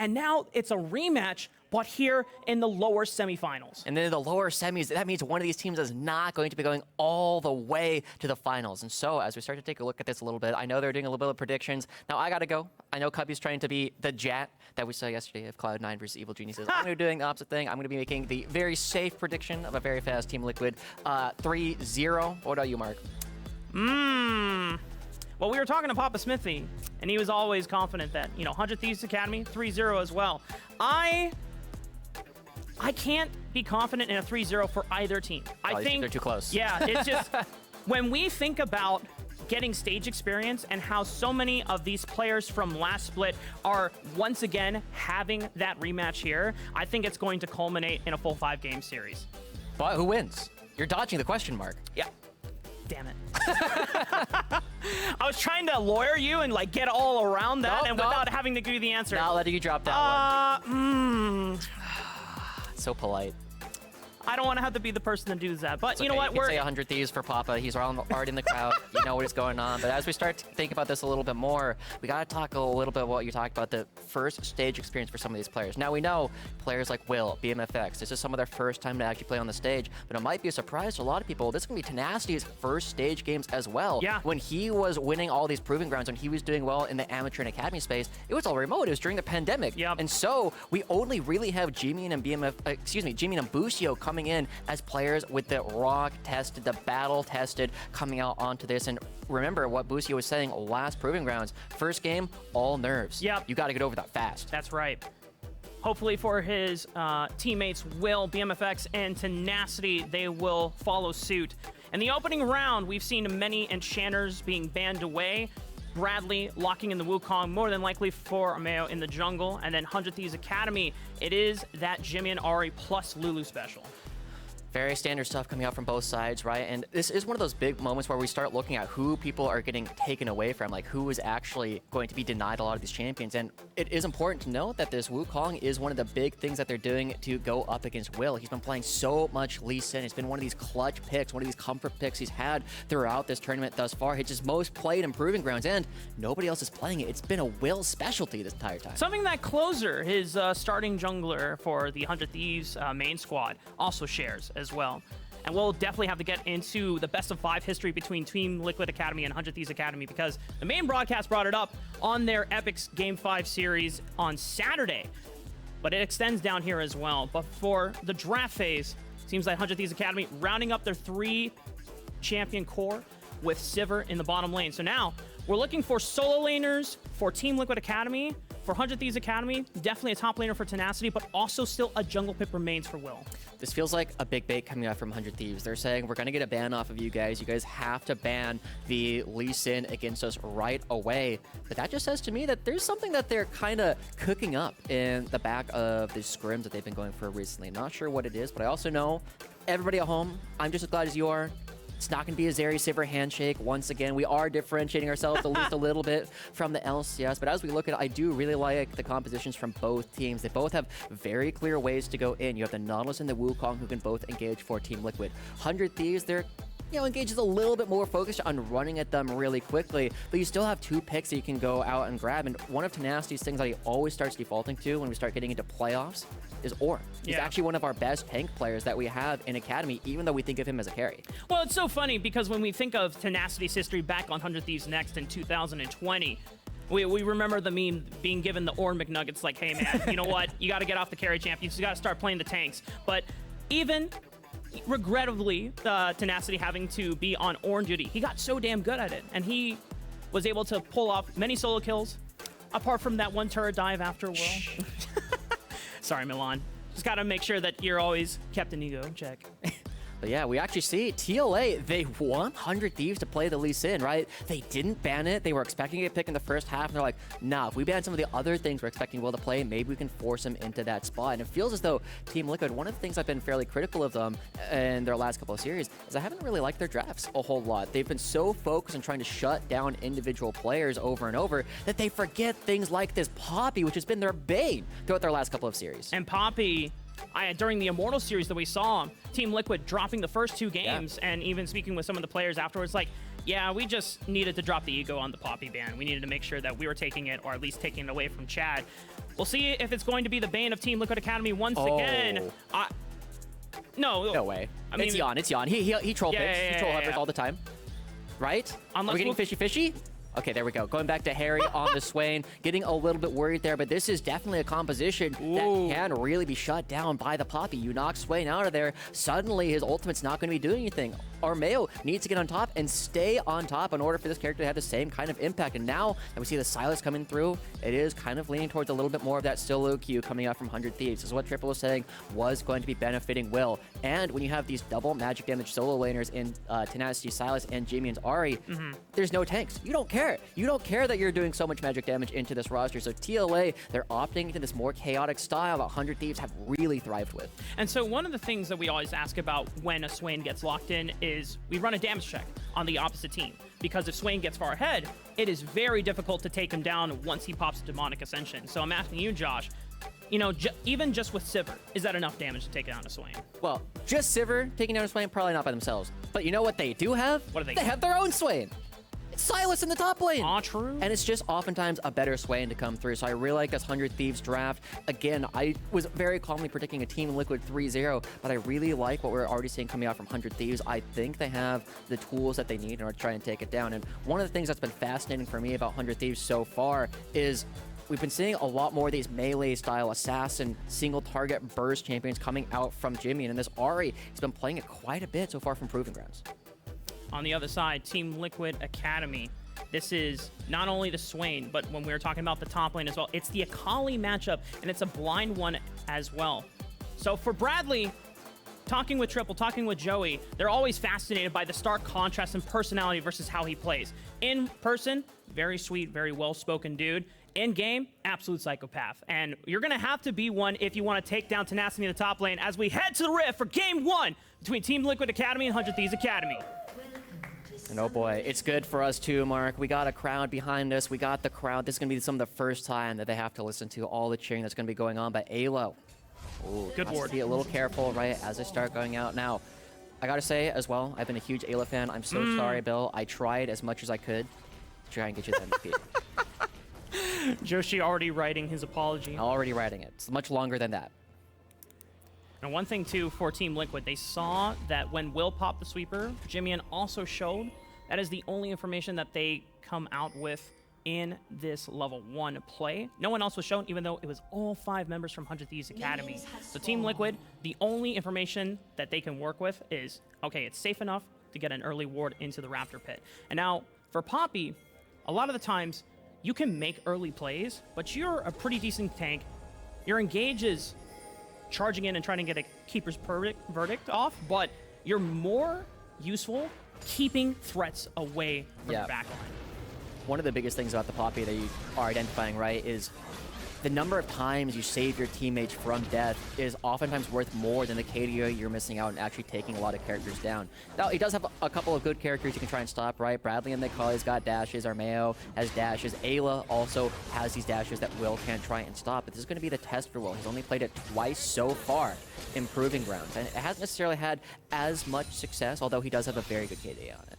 And now it's a rematch, but here in the lower semifinals. And then in the lower semis, that means one of these teams is not going to be going all the way to the finals. And so as we start to take a look at this a little bit, I know they're doing a little bit of predictions. Now I got to go. I know Cubby's trying to be the Jat that we saw yesterday of Cloud9 versus Evil Geniuses. I'm going to be doing the opposite thing. I'm going to be making the very safe prediction of a very fast Team Liquid 3-0. What about you, Mark? Well, we were talking to Papa Smithy, and he was always confident that, 100 Thieves Academy, 3-0 as well. I can't be confident in a 3-0 for either team. I think they're too close. Yeah, it's just when we think about getting stage experience and how so many of these players from last split are once again having that rematch here, I think it's going to culminate in a full 5-game series. But who wins? You're dodging the question mark. Yeah. Damn it. I was trying to lawyer you and get all around that without having to give you the answer. Not letting you drop that one. So polite. I don't want to have to be the person that does that. But It's you know okay. what? You can say 100 Thieves for Papa. He's already in the crowd. You know what is going on. But as we start to think about this a little bit more, we got to talk a little bit about what you talked about, the first stage experience for some of these players. Now, we know players like Will, BMFX, this is some of their first time to actually play on the stage, but it might be a surprise to a lot of people. This is going to be Tenacity's first stage games as well. Yeah. When he was winning all these Proving Grounds, when he was doing well in the amateur and academy space, it was all remote. It was during the pandemic. Yep. And so we only really have Jimin and Jimin and Busio coming in as players with the rock tested, the battle tested, coming out onto this. And remember what Busio was saying last Proving Grounds, first game, all nerves. Yep. You got to get over that fast. That's right. Hopefully for his teammates, Will, BMFX, and Tenacity, they will follow suit. In the opening round, we've seen many enchanters being banned away. Bradley locking in the Wukong, more than likely for Ameo in the jungle. And then 100 Thieves Academy, it is that Jimmy and Ari plus Lulu special. Very standard stuff coming out from both sides, right? And this is one of those big moments where we start looking at who people are getting taken away from, like who is actually going to be denied a lot of these champions. And it is important to note that this Wukong is one of the big things that they're doing to go up against Will. He's been playing so much Lee Sin. It's been one of these clutch picks, one of these comfort picks he's had throughout this tournament thus far. It's his most played in Proving Grounds, and nobody else is playing it. It's been a Will specialty this entire time. Something that Closer, his starting jungler for the 100 Thieves main squad, also shares as well. And we'll definitely have to get into the best of 5 history between Team Liquid Academy and 100 Thieves Academy, because the main broadcast brought it up on their Epic's Game 5 series on Saturday. But it extends down here as well. But for the draft phase, seems like 100 Thieves Academy rounding up their 3 champion core with Sivir in the bottom lane. So now we're looking for solo laners for Team Liquid Academy. For 100 Thieves Academy, definitely a top laner for Tenacity, but also still a jungle pick remains for Will. This feels like a big bait coming out from 100 Thieves. They're saying, we're going to get a ban off of you guys. You guys have to ban the Lee Sin against us right away. But that just says to me that there's something that they're kind of cooking up in the back of the scrims that they've been going for recently. Not sure what it is, but I also know everybody at home, I'm just as glad as you are. It's not going to be a Zeri Sivir handshake. Once again, we are differentiating ourselves at least a little bit from the LCS. But as we look at it, I do really like the compositions from both teams. They both have very clear ways to go in. You have the Nautilus and the Wukong who can both engage for Team Liquid. 100 Thieves, they're engages a little bit more focused on running at them really quickly, but you still have 2 picks that you can go out and grab. And one of Tenacity's things that he always starts defaulting to when we start getting into playoffs is Ornn. He's actually one of our best tank players that we have in Academy, even though we think of him as a carry. Well, it's so funny because when we think of Tenacity's history back on 100 Thieves Next in 2020, we remember the meme being given the Ornn McNuggets like, hey man, you know what? You got to get off the carry champions. You got to start playing the tanks. But even regrettably, Tenacity having to be on Ornn duty, he got so damn good at it, and he was able to pull off many solo kills, apart from that one turret dive after World. Sorry, Milan. Just gotta make sure that you're always kept in ego check. But yeah, we actually see TLA, they want 100 Thieves to play the Lee Sin, right? They didn't ban it. They were expecting a pick in the first half, and they're like, nah, if we ban some of the other things we're expecting Will to play, maybe we can force him into that spot. And it feels as though Team Liquid, one of the things I've been fairly critical of them in their last couple of series is I haven't really liked their drafts a whole lot. They've been so focused on trying to shut down individual players over and over that they forget things like this Poppy, which has been their bane throughout their last couple of series. And Poppy, during the Immortal series that we saw, Team Liquid dropping the first 2 games, and even speaking with some of the players afterwards, like, yeah, we just needed to drop the ego on the Poppy ban. We needed to make sure that we were taking it, or at least taking it away from Chad. We'll see if it's going to be the bane of Team Liquid Academy once again. No way. I mean, it's Jan. It's Jan. He troll picks. He troll hovers all the time. Right? Are we getting fishy? Okay, there we go. Going back to Harry on the Swain, getting a little bit worried there, but this is definitely a composition that can really be shut down by the Poppy. You knock Swain out of there, suddenly his ultimate's not going to be doing anything. Armeo needs to get on top and stay on top in order for this character to have the same kind of impact. And now that we see the Silas coming through, it is kind of leaning towards a little bit more of that still low Q coming out from 100 Thieves. This is what Triple was saying was going to be benefiting Will. And when you have these double magic damage solo laners in Tenacity, Silas, and Jimmy and Ari, there's no tanks. You don't care. You don't care that you're doing so much magic damage into this roster. So TLA, they're opting into this more chaotic style that 100 Thieves have really thrived with. And so one of the things that we always ask about when a Swain gets locked in is we run a damage check on the opposite team. Because if Swain gets far ahead, it is very difficult to take him down once he pops Demonic Ascension. So I'm asking you, Josh, you know, even just with Sivir, is that enough damage to take down a Swain? Well, just Sivir taking down a Swain, probably not by themselves. But you know what they do have? What do they? They have their own Swain. It's Silas in the top lane. True. And it's just oftentimes a better Swain to come through. So I really like this 100 Thieves draft. Again, I was very calmly predicting a Team Liquid 3-0, but I really like what we're already seeing coming out from 100 Thieves. I think they have the tools that they need in order to try and take it down. And one of the things that's been fascinating for me about 100 Thieves so far is we've been seeing a lot more of these melee-style assassin, single-target burst champions coming out from Jimmy. And in this Ari, he's been playing it quite a bit so far from Proving Grounds. On the other side, Team Liquid Academy. This is not only the Swain, but when we were talking about the top lane as well, it's the Akali matchup, and it's a blind one as well. So for Bradley, talking with Triple, talking with Joey, they're always fascinated by the stark contrast in personality versus how he plays. In person, very sweet, very well-spoken dude. In game, absolute psychopath. And you're going to have to be one if you want to take down Tenacity in the top lane as we head to the Rift for Game 1 between Team Liquid Academy and 100 Thieves Academy. And oh boy, it's good for us too, Mark. We got a crowd behind us. We got the crowd. This is going to be some of the first time that they have to listen to all the cheering that's going to be going on. But Alo, good ward. Be a little careful, right, as they start going out. Now, I got to say as well, I've been a huge Ayla fan. I'm so sorry, Bill. I tried as much as I could to try and get you the MVP. Joshi already writing his apology. Already writing it. It's much longer than that. And one thing, too, for Team Liquid, they saw that when Will popped the sweeper, Jimmy also showed that is the only information that they come out with in this level 1 play. No one else was shown, even though it was all 5 members from 100 Thieves Academy. So Team Liquid, the only information that they can work with is, okay, it's safe enough to get an early ward into the Raptor Pit. And now, for Poppy, a lot of the times, you can make early plays, but you're a pretty decent tank. Your engage is charging in and trying to get a keeper's verdict off, but you're more useful keeping threats away from your backline. One of the biggest things about the Poppy that you are identifying, right, is the number of times you save your teammates from death is oftentimes worth more than the KDA you're missing out and actually taking a lot of characters down. Now, he does have a couple of good characters you can try and stop, right? Bradley and Nikali's got dashes, Armeo has dashes, Ayla also has these dashes that Will can't try and stop, but this is going to be the test for Will. He's only played it twice so far in Proving Grounds, and it hasn't necessarily had as much success, although he does have a very good KDA on it.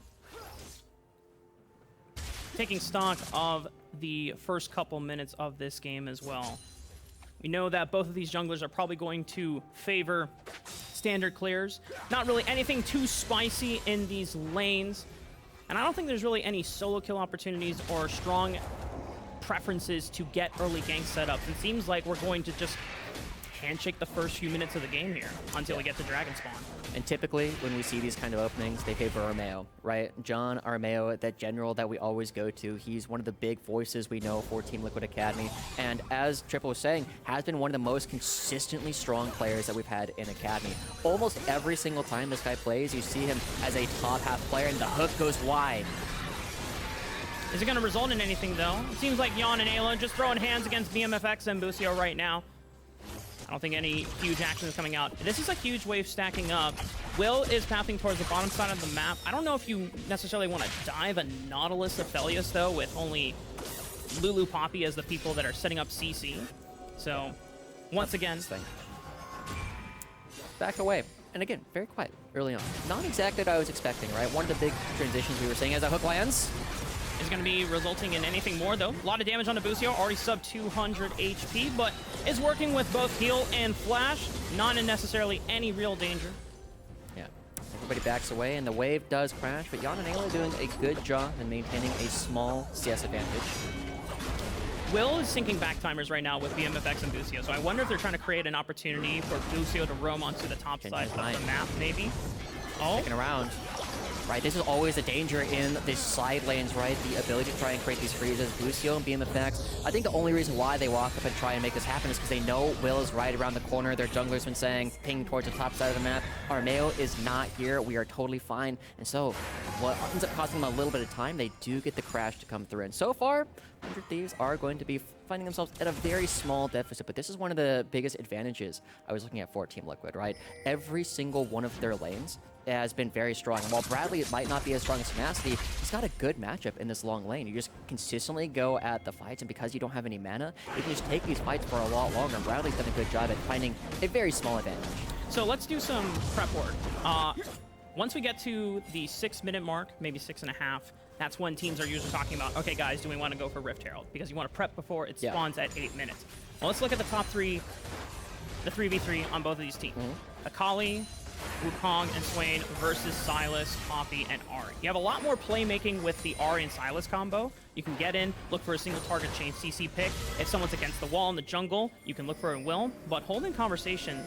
Taking stock of the first couple minutes of this game as well. We know that both of these junglers are probably going to favor standard clears. Not really anything too spicy in these lanes. And I don't think there's really any solo kill opportunities or strong preferences to get early gank setups. It seems like we're going to just handshake the first few minutes of the game here until we get to Dragon Spawn. And typically, when we see these kind of openings, they favor Armeo, right? John Armeo, that general that we always go to, he's one of the big voices we know for Team Liquid Academy. And as Triple was saying, has been one of the most consistently strong players that we've had in Academy. Almost every single time this guy plays, you see him as a top half player, and the hook goes wide. Is it going to result in anything, though? It seems like Yon and Ayla just throwing hands against BMFX and Busio right now. I don't think any huge action is coming out. This is a huge wave stacking up. Will is pathing towards the bottom side of the map. I don't know if you necessarily want to dive a Nautilus Aphelios, though, with only Lulu Poppy as the people that are setting up CC. So, once again... Back away. And again, very quiet early on. Not exactly what I was expecting, right? One of the big transitions we were seeing as a hook lands. Is going to be resulting in anything more, though. A lot of damage on the Busio, already sub 200 HP, but is working with both heal and flash. Not in necessarily any real danger. Yeah, everybody backs away, and the wave does crash, but Yon and Ayla doing a good job in maintaining a small CS advantage. Will is syncing back timers right now with BMFX and Busio, so I wonder if they're trying to create an opportunity for Busio to roam onto the top side of the map, maybe. Oh. Sticking around. Right, this is always a danger in the side lanes, right? The ability to try and create these freezes. Busio and BMFX, I think the only reason why they walk up and try and make this happen is because they know Will is right around the corner. Their jungler's been saying, ping towards the top side of the map. Armeo is not here. We are totally fine. And so, what ends up costing them a little bit of time, they do get the crash to come through. And so far, 100 Thieves are going to be finding themselves at a very small deficit, but this is one of the biggest advantages I was looking at for Team Liquid, right? Every single one of their lanes has been very strong. And while Bradley might not be as strong as Tenacity, he's got a good matchup in this long lane. You just consistently go at the fights, and because you don't have any mana, you can just take these fights for a lot longer. And Bradley's done a good job at finding a very small advantage. So let's do some prep work. Once we get to the 6-minute mark, maybe 6.5, that's when teams are usually talking about, okay, guys, do we want to go for Rift Herald? Because you want to prep before it spawns at 8 minutes. Well, let's look at the top three, the 3v3 on both of these teams. Akali, Wukong, and Swain versus Sylas, Poppy, and Ahri. You have a lot more playmaking with the Ahri and Sylas combo. You can get in, look for a single target chain CC pick. If someone's against the wall in the jungle, you can look for a Will. But holding conversation,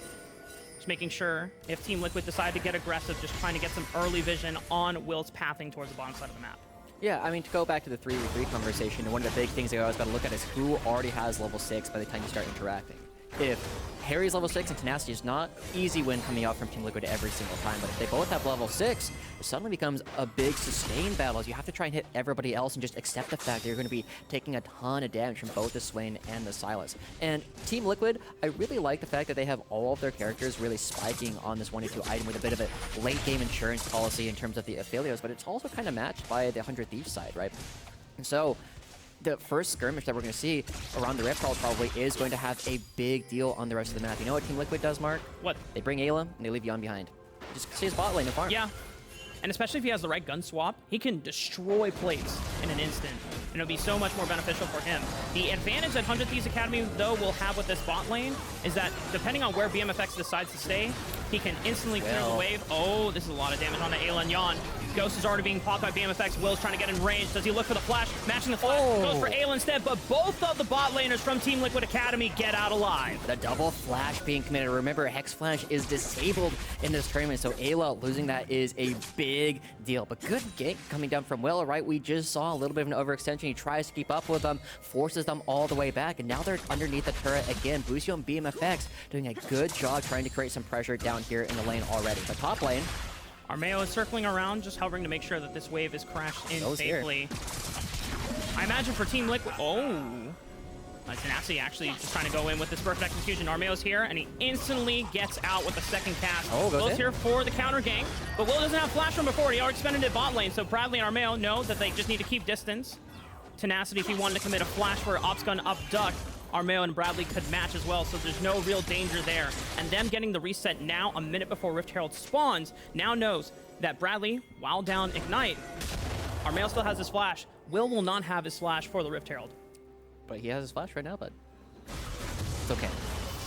just making sure if Team Liquid decide to get aggressive, just trying to get some early vision on Will's pathing towards the bottom side of the map. Yeah, I mean, to go back to the 3v3 conversation, one of the big things that I always got to look at is who already has level 6 by the time you start interacting. If Harry's level 6 and Tenacity is not easy win coming out from Team Liquid every single time, but if they both have level 6, it suddenly becomes a big sustained battle. You have to try and hit everybody else and just accept the fact that you're going to be taking a ton of damage from both the Swain and the Sylas. And Team Liquid, I really like the fact that they have all of their characters really spiking on this 1v2 item with a bit of a late game insurance policy in terms of the Aphelios, but it's also kind of matched by the 100 Thieves side, right? And so the first skirmish that we're going to see around the Rift Herald probably is going to have a big deal on the rest of the map. You know what Team Liquid does, Mark? What? They bring Ayla, and they leave Yon behind. Just see his bot lane and farm. Yeah. And especially if he has the right gun swap, he can destroy plates in an instant. And it'll be so much more beneficial for him. The advantage that 100 Thieves Academy, though, will have with this bot lane is that depending on where BMFX decides to stay, he can instantly clear the wave. Oh, this is a lot of damage on the Ayla and Yon. Ghost is already being popped by BMFX. Will's trying to get in range. Does he look for the flash? Matching the flash. Goes for Ayla instead, but both of the bot laners from Team Liquid Academy get out alive. The double flash being committed. Remember, Hex Flash is disabled in this tournament, so Ayla losing that is a big deal. But good gank coming down from Will, right? We just saw a little bit of an overextension. He tries to keep up with them, forces them all the way back, and now they're underneath the turret again. Busio and BMFX doing a good job trying to create some pressure down here in the lane already. But top lane, Armeo is circling around, just hovering to make sure that this wave is crashed in safely. I imagine for Team Liquid... Oh! Tenacity actually just trying to go in with this perfect execution. Armeo's here, and he instantly gets out with the second cast. Oh, goes Will's in. here for the counter gank, but Will doesn't have flash from before. He already expended it bot lane, so Bradley and Armeo know that they just need to keep distance. Tenacity, if he wanted to commit a flash for Ops Gun abduct, Armeo and Bradley could match as well, so there's no real danger there. And them getting the reset now, a minute before Rift Herald spawns, now knows that Bradley, while down Ignite, Armeo still has his flash. Will not have his flash for the Rift Herald. But he has his flash right now, but it's okay.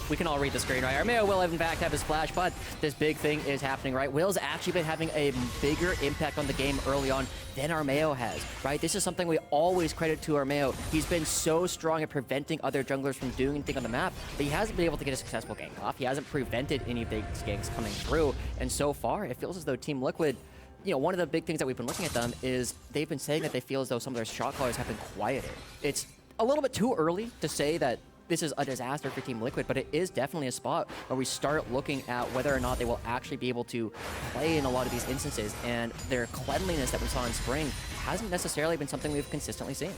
We can all read the screen, right? Armeo will in fact have his flash, but this big thing is happening, right? Will's actually been having a bigger impact on the game early on than Armeo has, right? This is something we always credit to Armeo. He's been so strong at preventing other junglers from doing anything on the map, but he hasn't been able to get a successful gank off. He hasn't prevented any big ganks coming through, and so far, it feels as though Team Liquid, you know, one of the big things that we've been looking at them is they've been saying that they feel as though some of their shot callers have been quieter. It's a little bit too early to say that this is a disaster for Team Liquid, but it is definitely a spot where we start looking at whether or not they will actually be able to play in a lot of these instances, and their cleanliness that we saw in Spring hasn't necessarily been something we've consistently seen.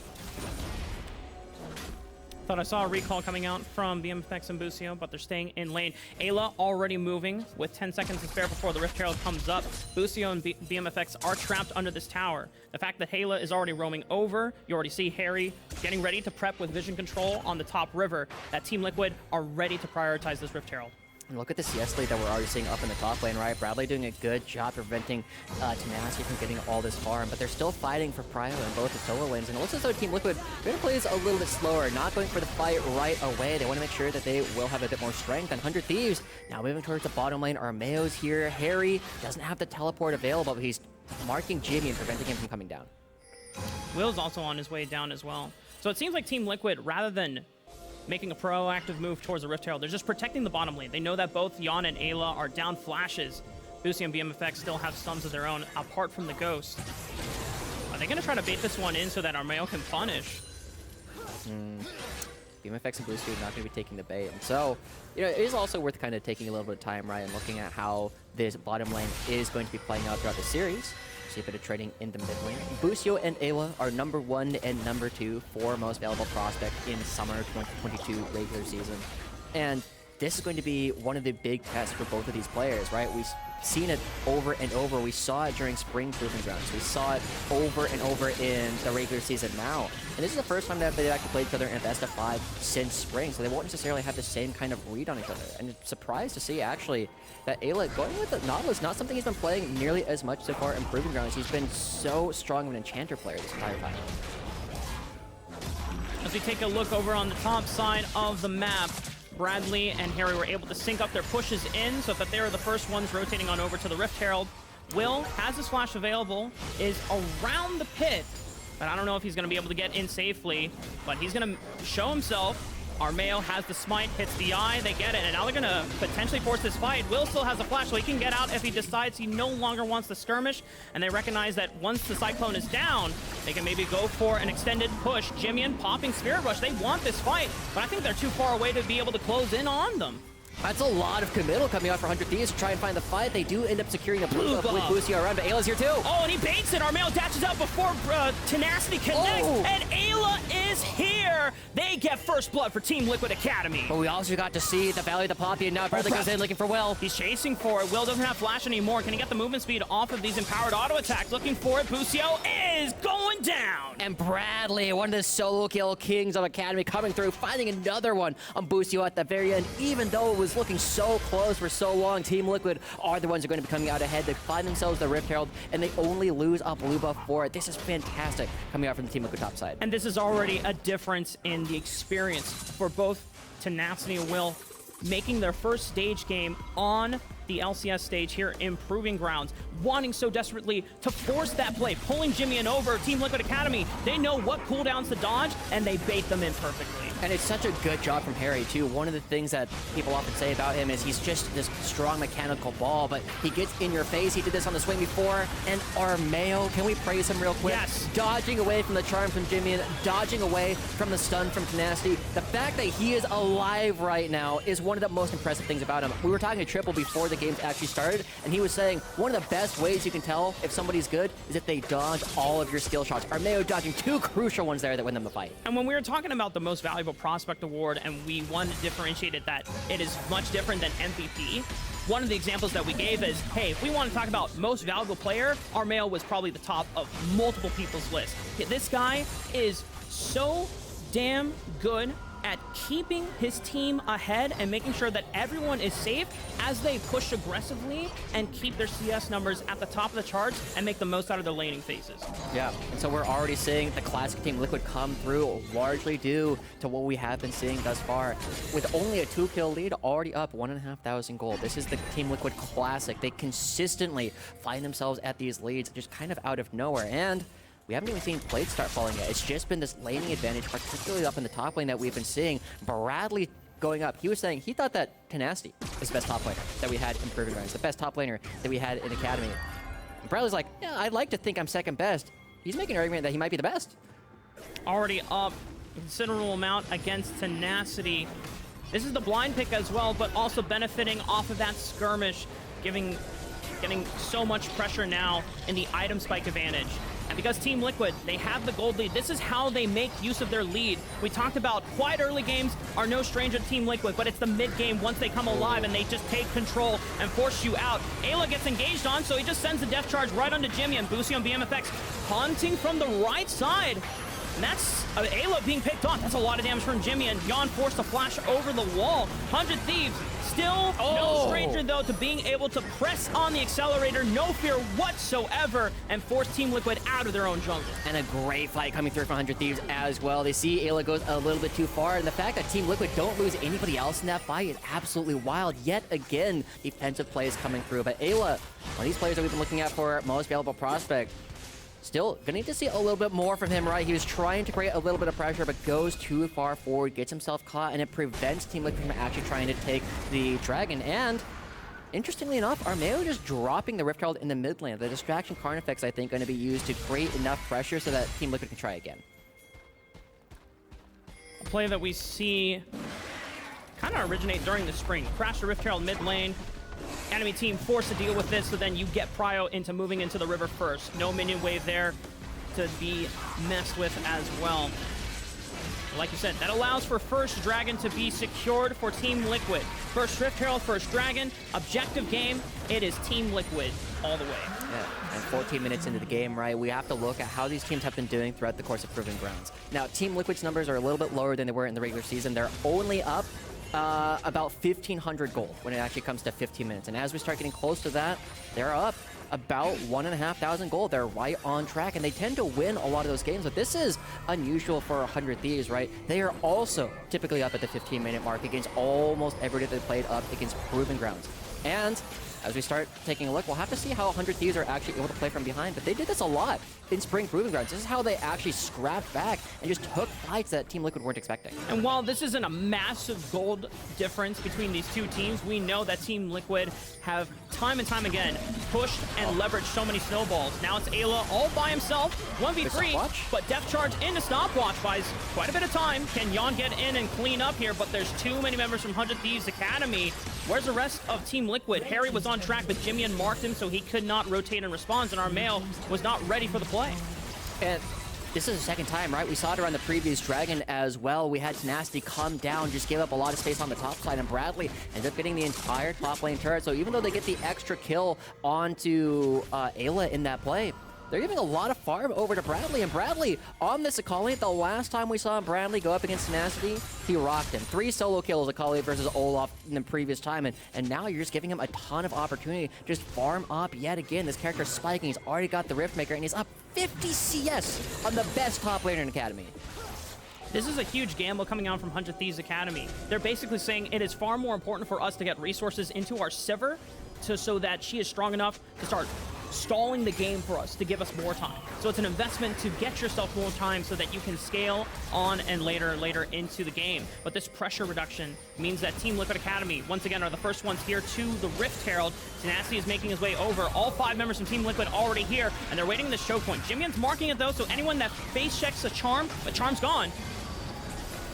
Thought I saw a recall coming out from BMFX and Busio, but they're staying in lane. Ayla already moving with 10 seconds to spare before the Rift Herald comes up. Busio and BMFX are trapped under this tower. The fact that Ayla is already roaming over, you already see Harry getting ready to prep with vision control on the top river. That Team Liquid are ready to prioritize this Rift Herald. And look at the CS lead that we're already seeing up in the top lane, right? Bradley doing a good job preventing Tenacity from getting all this farm, but they're still fighting for prio in both the solo lanes. And it looks as though Team Liquid going to play this a little bit slower, not going for the fight right away. They want to make sure that they will have a bit more strength. And 100 Thieves now moving towards the bottom lane. Armeo's here. Harry doesn't have the teleport available, but he's marking Jimmy and preventing him from coming down. Will's also on his way down as well. So it seems like Team Liquid, rather than making a proactive move towards the Rift Herald, they're just protecting the bottom lane. They know that both Yon and Ayla are down flashes. Busio and BMFX still have stuns of their own, apart from the Ghost. Are they going to try to bait this one in so that Armeo can punish? BMFX and Busio are not going to be taking the bait. And so, you know, it is also worth kind of taking a little bit of time, right, and looking at how this bottom lane is going to be playing out throughout the series. See a bit of trading in the mid lane. Busio and Ayla are number 1 and number 2 for most valuable prospect in summer 2022 regular season. And this is going to be one of the big tests for both of these players, right? We've seen it over and over. We saw it during Spring Proving Grounds. We saw it over and over in the regular season now. And this is the first time that they've actually played each other in a best of 5 since Spring, so they won't necessarily have the same kind of read on each other. And it's surprised to see, actually, that Ayla going with the Nautilus, not something he's been playing nearly as much so far in Proving Grounds. He's been so strong of an Enchanter player this entire time. As we take a look over on the top side of the map, Bradley and Harry were able to sync up their pushes in so that they are the first ones rotating on over to the Rift Herald. Will has his flash available, is around the pit, but I don't know if he's going to be able to get in safely, but he's going to show himself. Armeo has the smite, hits the eye, they get it, and now they're going to potentially force this fight. Will still has a flash, so he can get out if he decides he no longer wants the skirmish, and they recognize that once the Cyclone is down, they can maybe go for an extended push. Jimmy popping Spirit Rush, they want this fight, but I think they're too far away to be able to close in on them. That's a lot of committal coming out for 100 Thieves to try and find the fight. They do end up securing a blue buff with Busio around, but Ayla's here too. Oh, and he baits it. Armeo dashes out before Tenacity connects, and Ayla is here. They get first blood for Team Liquid Academy. But we also got to see the Valley of the Poppy, and now Bradley goes in looking for Will. He's chasing for it. Will doesn't have flash anymore. Can he get the movement speed off of these empowered auto attacks? Looking for it. Busio is going down. And Bradley, one of the solo kill kings of Academy, coming through, finding another one on Busio at the very end. Even though it was looking so close for so long, Team Liquid are the ones who are going to be coming out ahead. They find themselves the Rift Herald, and they only lose a blue buff for it. This is fantastic coming out from the Team Liquid top side. And this is already a difference in the experience for both Tenacity and Will, making their first stage game on the LCS stage here in Proving Grounds, wanting so desperately to force that play, pulling Jimmy in over. Team Liquid Academy, they know what cooldowns to dodge, and they bait them in perfectly. And it's such a good job from Harry, too. One of the things that people often say about him is he's just this strong mechanical ball, but he gets in your face. He did this on the swing before. And Armeo, can we praise him real quick? Yes. Dodging away from the charm from Jimmy and dodging away from the stun from Tenacity. The fact that he is alive right now is one of the most impressive things about him. We were talking to Triple before the the games actually started, and he was saying one of the best ways you can tell if somebody's good is if they dodge all of your skill shots. Armeo dodging 2 crucial ones there that win them the fight. And when we were talking about the most valuable prospect award, and we wanted to differentiate it that it is much different than MVP, one of the examples that we gave is, hey, if we want to talk about most valuable player, Armeo was probably the top of multiple people's list. This guy is so damn good at keeping his team ahead and making sure that everyone is safe as they push aggressively and keep their CS numbers at the top of the charts and make the most out of their laning phases. Yeah, and so we're already seeing the classic Team Liquid come through, largely due to what we have been seeing thus far. With only a 2-kill lead, already up 1,500 gold. This is the Team Liquid classic. They consistently find themselves at these leads just kind of out of nowhere, and we haven't even seen plates start falling yet. It's just been this laning advantage, particularly up in the top lane, that we've been seeing. Bradley going up. He was saying he thought that Tenacity was the best top laner that we had in Proving Grounds, the best top laner that we had in Academy. And Bradley's like, yeah, I'd like to think I'm second best. He's making an argument that he might be the best. Already up a considerable amount against Tenacity. This is the blind pick as well, but also benefiting off of that skirmish, getting so much pressure now in the item spike advantage. And because Team Liquid, they have the gold lead, this is how they make use of their lead. We talked about quite early games are no stranger to Team Liquid, but it's the mid game once they come alive and they just take control and force you out. Ayla gets engaged on, so he just sends the death charge right onto Jimmy, and Boosie on BMFX hunting from the right side. And that's Ayla being picked off. That's a lot of damage from Jimmy, and Yon forced to flash over the wall. 100 Thieves still no stranger, though, to being able to press on the accelerator, no fear whatsoever, and force Team Liquid out of their own jungle. And a great fight coming through from 100 Thieves as well. They see Ayla goes a little bit too far, and the fact that Team Liquid don't lose anybody else in that fight is absolutely wild. Yet again, defensive plays coming through. But Ayla, one of these players that we've been looking at for most valuable prospect, still gonna need to see a little bit more from him, right? He was trying to create a little bit of pressure, but goes too far forward, gets himself caught, and it prevents Team Liquid from actually trying to take the dragon. And interestingly enough, Armeo just dropping the Rift Herald in the mid lane. The distraction Carnifex, I think, going to be used to create enough pressure so that Team Liquid can try again. A play that we see kind of originate during the spring. Crash the Rift Herald mid lane. Enemy team forced to deal with this, so then you get Prio into moving into the river first. No minion wave there to be messed with as well. Like you said, that allows for first dragon to be secured for Team Liquid. First Rift Herald, first dragon, objective game. It is Team Liquid all the way. Yeah, and 14 minutes into the game, right, we have to look at how these teams have been doing throughout the course of Proving Grounds. Now, Team Liquid's numbers are a little bit lower than they were in the regular season. They're only up about 1,500 gold when it actually comes to 15 minutes. And as we start getting close to that, they're up about 1,500 gold. They're right on track, and they tend to win a lot of those games. But this is unusual for 100 Thieves, right? They are also typically up at the 15-minute mark against almost everybody they played up against Proving Grounds. And as we start taking a look, we'll have to see how 100 Thieves are actually able to play from behind. But they did this a lot in Spring Proving Grounds. This is how they actually scrapped back and just took fights that Team Liquid weren't expecting. And while this isn't a massive gold difference between these two teams, we know that Team Liquid have time and time again pushed and leveraged so many snowballs. Now it's Ayla all by himself, 1v3, but Death Charge into Stopwatch buys quite a bit of time. Can Yon get in and clean up here? But there's too many members from 100 Thieves Academy. Where's the rest of Team Liquid? Harry was on track, but Jimmy marked him, so he could not rotate and respond, and Armeo was not ready for the play. And this is the second time, right? We saw it around the previous Dragon as well. We had Tenacity come down, just gave up a lot of space on the top side, and Bradley ended up getting the entire top lane turret. So even though they get the extra kill onto Ayla in that play, they're giving a lot of farm over to Bradley, and Bradley on this Akali, the last time we saw Bradley go up against Tenacity, he rocked him. 3 solo kills Akali versus Olaf in the previous time, and now you're just giving him a ton of opportunity to just farm up yet again. This character's spiking, he's already got the Riftmaker, and he's up 50 CS on the best top laner in Academy. This is a huge gamble coming out from 100 Thieves Academy. They're basically saying it is far more important for us to get resources into our Sivir so that she is strong enough to start stalling the game for us to give us more time. So it's an investment to get yourself more time so that you can scale on and later into the game. But this pressure reduction means that Team Liquid Academy, once again, are the first ones here to the Rift Herald. Tenacity is making his way over. All 5 members from Team Liquid already here, and they're waiting in this choke point. Jimmy's marking it, though, so anyone that face checks a charm, the charm's gone.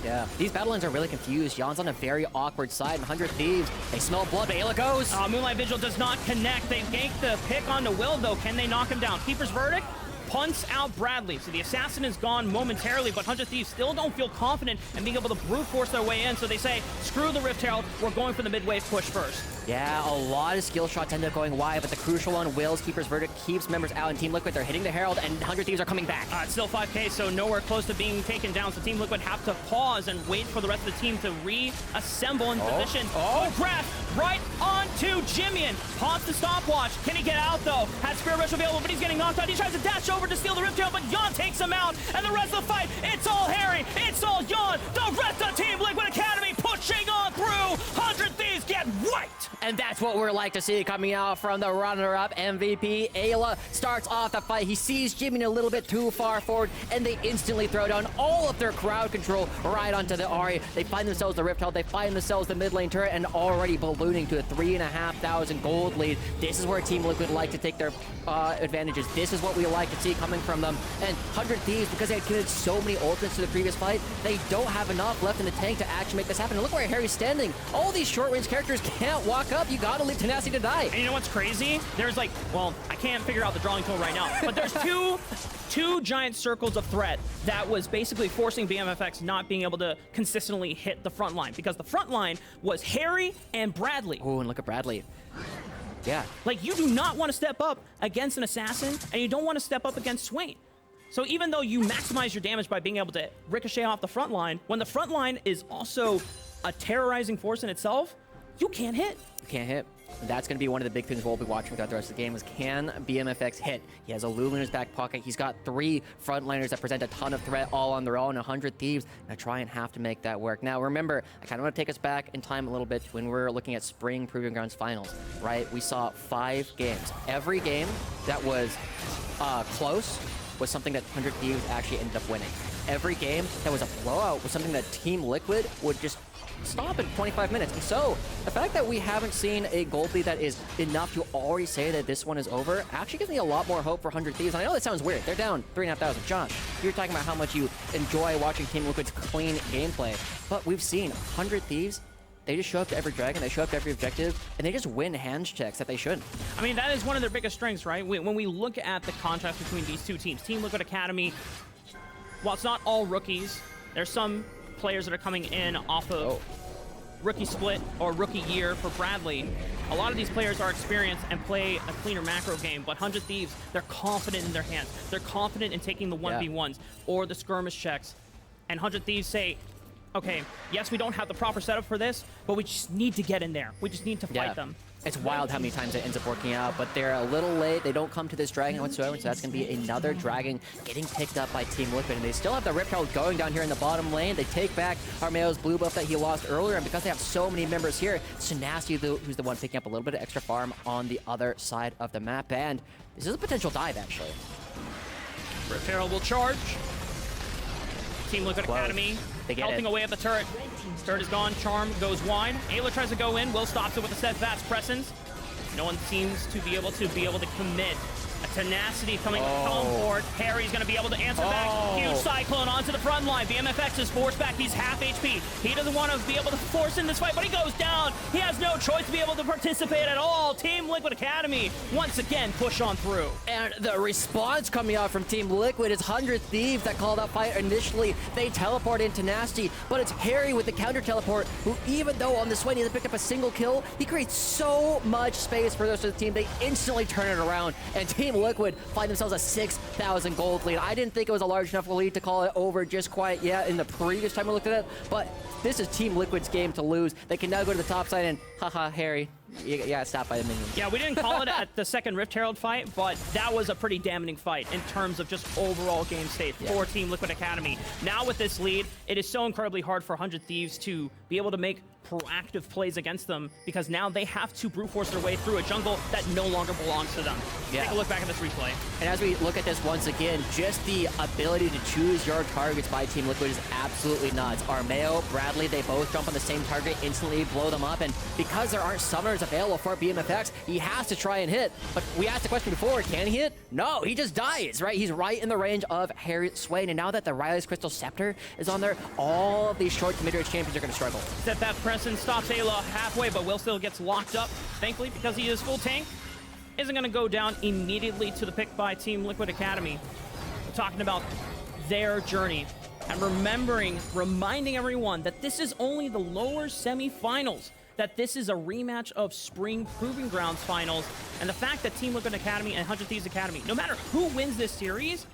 Yeah, these battle lines are really confused. Jan's on a very awkward side, and 100 Thieves, they smell blood, but Ayla goes. Moonlight Vigil does not connect. They gank the pick onto Will, though. Can they knock him down? Keeper's Verdict punts out Bradley. So the assassin is gone momentarily, but 100 Thieves still don't feel confident in being able to brute force their way in. So they say, screw the Rift Herald, we're going for the mid-wave push first. Yeah, a lot of skill shots end up going wide, but the crucial one, Will's Keeper's Verdict, keeps members out, and Team Liquid, they're hitting the Herald, and 100 Thieves are coming back. It's still 5K, so nowhere close to being taken down. So Team Liquid have to pause and wait for the rest of the team to reassemble in position. Oh, grab right onto Jimmian. Pause the stopwatch. Can he get out, though? Has Spirit Rush available, but he's getting knocked out. He tries to dash over to steal the Rift Herald, but Jan takes him out, and the rest of the fight, it's all Harry, it's all Jan. The rest of Team Liquid Academy pushing on through. 100 Thieves get wiped. And that's what we're like to see coming out from the runner-up MVP. Ayla starts off the fight. He sees Jimmy a little bit too far forward, and they instantly throw down all of their crowd control right onto the Ahri. They find themselves the Rift Herald. They find themselves the mid lane turret, and already ballooning to a 3,500 gold lead. This is where Team Liquid like to take their advantages. This is what we like to see coming from them. And 100 Thieves, because they had committed so many ultimates to the previous fight, they don't have enough left in the tank to actually make this happen. And look where Harry's standing. All these short-range characters can't walk up. You gotta leave Tenacity to die. And you know what's crazy? There's like, well, I can't figure out the drawing tool right now, but there's two giant circles of threat that was basically forcing BMFX not being able to consistently hit the front line, because the front line was Harry and Bradley. Oh, and look at Bradley. Yeah. Like, you do not want to step up against an assassin, and you don't want to step up against Swain. So even though you maximize your damage by being able to ricochet off the front line, when the front line is also a terrorizing force in itself, you can't hit. You can't hit. That's going to be one of the big things we'll be watching throughout the rest of the game is, can BMFX hit? He has a Lulu in his back pocket. He's got 3 frontliners that present a ton of threat all on their own. 100 Thieves now try and have to make that work. Now remember, I kind of want to take us back in time a little bit when we're looking at Spring Proving Grounds Finals, right? We saw 5 games. Every game that was close was something that 100 Thieves actually ended up winning. Every game that was a blowout was something that Team Liquid would just stop in 25 minutes. And so the fact that we haven't seen a gold lead that is enough to already say that this one is over actually gives me a lot more hope for 100 Thieves. And I know that sounds weird. They're down 3,500. John, you're talking about how much you enjoy watching Team Liquid's clean gameplay, but we've seen 100 Thieves. They just show up to every dragon, they show up to every objective, and they just win hands checks that they shouldn't. I mean, that is one of their biggest strengths, right? When we look at the contrast between these two teams, Team Liquid Academy, while it's not all rookies, there's some players that are coming in off of rookie split or rookie year for Bradley. A lot of these players are experienced and play a cleaner macro game, but 100 Thieves, they're confident in their hands. They're confident in taking the 1v1s or the skirmish checks. And 100 Thieves say, okay, yes, we don't have the proper setup for this, but we just need to get in there. We just need to fight them. It's wild how many times it ends up working out, but they're a little late. They don't come to this dragon whatsoever, so that's going to be another dragon getting picked up by Team Liquid. And they still have the Rift Herald going down here in the bottom lane. They take back Armeo's blue buff that he lost earlier, and because they have so many members here, it's Nasty who's the one picking up a little bit of extra farm on the other side of the map. And this is a potential dive, actually. Rift Herald will charge. Team Liquid Academy helping away at the turret. Turret is gone. Charm goes wide. Ayla tries to go in. Will stops it with a steadfast presence. No one seems to be able to commit. A Tenacity coming home forward. Harry's going to be able to answer back. Huge Cyclone onto the front line. BMFX is forced back. He's half HP. He doesn't want to be able to force in this fight, but he goes down. He has no choice to be able to participate at all. Team Liquid Academy once again push on through. And the response coming out from Team Liquid is 100 Thieves that called out fight initially. They teleport into Nasty, but it's Harry with the counter teleport, who even though on this one he hasn't picked up a single kill, he creates so much space for the rest of the team. They instantly turn it around, and Team Liquid find themselves a 6,000 gold lead. I didn't think it was a large enough lead to call it over just quite yet in the previous time we looked at it, but this is Team Liquid's game to lose. They can now go to the top side and, haha, Harry, you got stopped by the minions. Yeah, we didn't call it at the second Rift Herald fight, but that was a pretty damning fight in terms of just overall game state for Team Liquid Academy. Now with this lead, it is so incredibly hard for 100 Thieves to be able to make proactive plays against them, because now they have to brute force their way through a jungle that no longer belongs to them. Take a look back at this replay. And as we look at this once again, just the ability to choose your targets by Team Liquid is absolutely nuts. Armeo, Bradley, they both jump on the same target, instantly blow them up, and because there aren't summoners turrets available for BMFX. He has to try and hit, but we asked the question before, can he hit? No, he just dies, right? He's right in the range of Harry Swain, and now that the Riley's Crystal Scepter is on there, all of these short to mid-range champions are going to struggle. Set that Preston stops Ayla halfway, but Will still gets locked up, thankfully, because he is full tank. Isn't going to go down immediately to the pick by Team Liquid Academy. We're talking about their journey and reminding everyone that this is only the lower semifinals, that this is a rematch of Spring Proving Grounds finals, and the fact that Team Liquid Academy and 100 Thieves Academy, no matter who wins this series,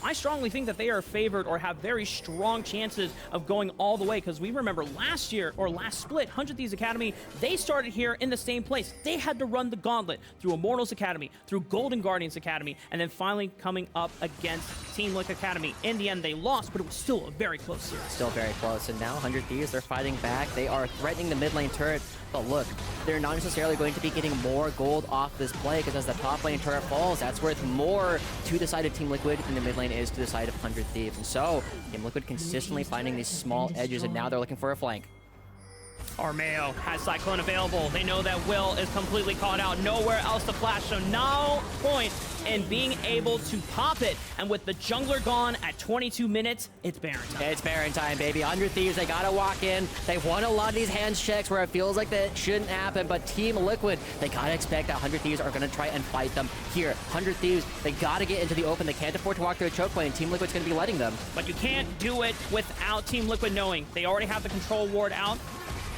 I strongly think that they are favored or have very strong chances of going all the way, because we remember last year, or last split, 100 Thieves Academy, they started here in the same place. They had to run the gauntlet through Immortals Academy, through Golden Guardians Academy, and then finally coming up against Team Liquid Academy. In the end, they lost, but it was still a very close series. Still very close, and now 100 Thieves, they're fighting back. They are threatening the mid lane turret, but look, they're not necessarily going to be getting more gold off this play, because as the top lane turret falls, that's worth more to the side of Team Liquid than the mid lane is to the side of 100 Thieves. And so, Team Liquid consistently finding these small edges, and now they're looking for a flank. Armeo has Cyclone available. They know that Will is completely caught out. Nowhere else to flash, so no point in being able to pop it. And with the jungler gone at 22 minutes, it's Baron time. It's Baron time, baby. 100 Thieves, they gotta walk in. They've won a lot of these hands checks where it feels like that shouldn't happen, but Team Liquid, they gotta expect that 100 Thieves are gonna try and fight them here. 100 Thieves, they gotta get into the open. They can't afford to walk through a choke point, and Team Liquid's gonna be letting them. But you can't do it without Team Liquid knowing. They already have the control ward out.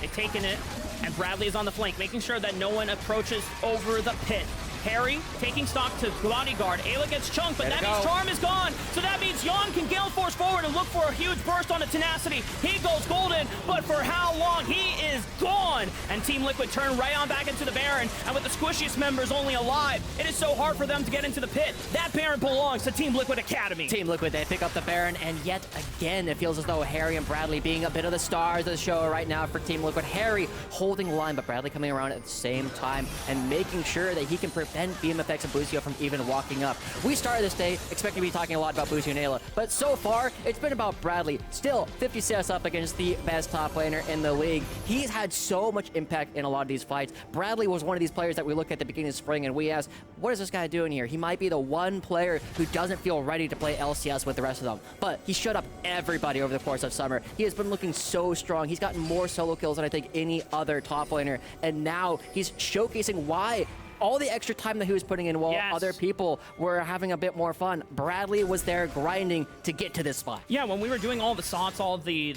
They've taken it, and Bradley is on the flank, making sure that no one approaches over the pit. Harry taking stock to bodyguard. Ayla gets chunked, but that means Charm is gone. So that means Jan can gale force forward and look for a huge burst on the tenacity. He goes golden, but for how long? He is gone. And Team Liquid turn right on back into the Baron. And with the squishiest members only alive, it is so hard for them to get into the pit. That Baron belongs to Team Liquid Academy. Team Liquid, they pick up the Baron, and yet again, it feels as though Harry and Bradley being a bit of the stars of the show right now for Team Liquid. Harry holding the line, but Bradley coming around at the same time and making sure that he can prevent BMFX and Busio from even walking up. We started this day expecting to be talking a lot about Busio and Ayla, but so far, it's been about Bradley. Still, 50 CS up against the best top laner in the league. He's had so much impact in a lot of these fights. Bradley was one of these players that we look at the beginning of spring and we asked, what is this guy doing here? He might be the one player who doesn't feel ready to play LCS with the rest of them, but he shut up everybody over the course of summer. He has been looking so strong. He's gotten more solo kills than I think any other top laner, and now he's showcasing why all the extra time that he was putting in while other people were having a bit more fun. Bradley was there grinding to get to this spot. Yeah, when we were doing all the shots, all of the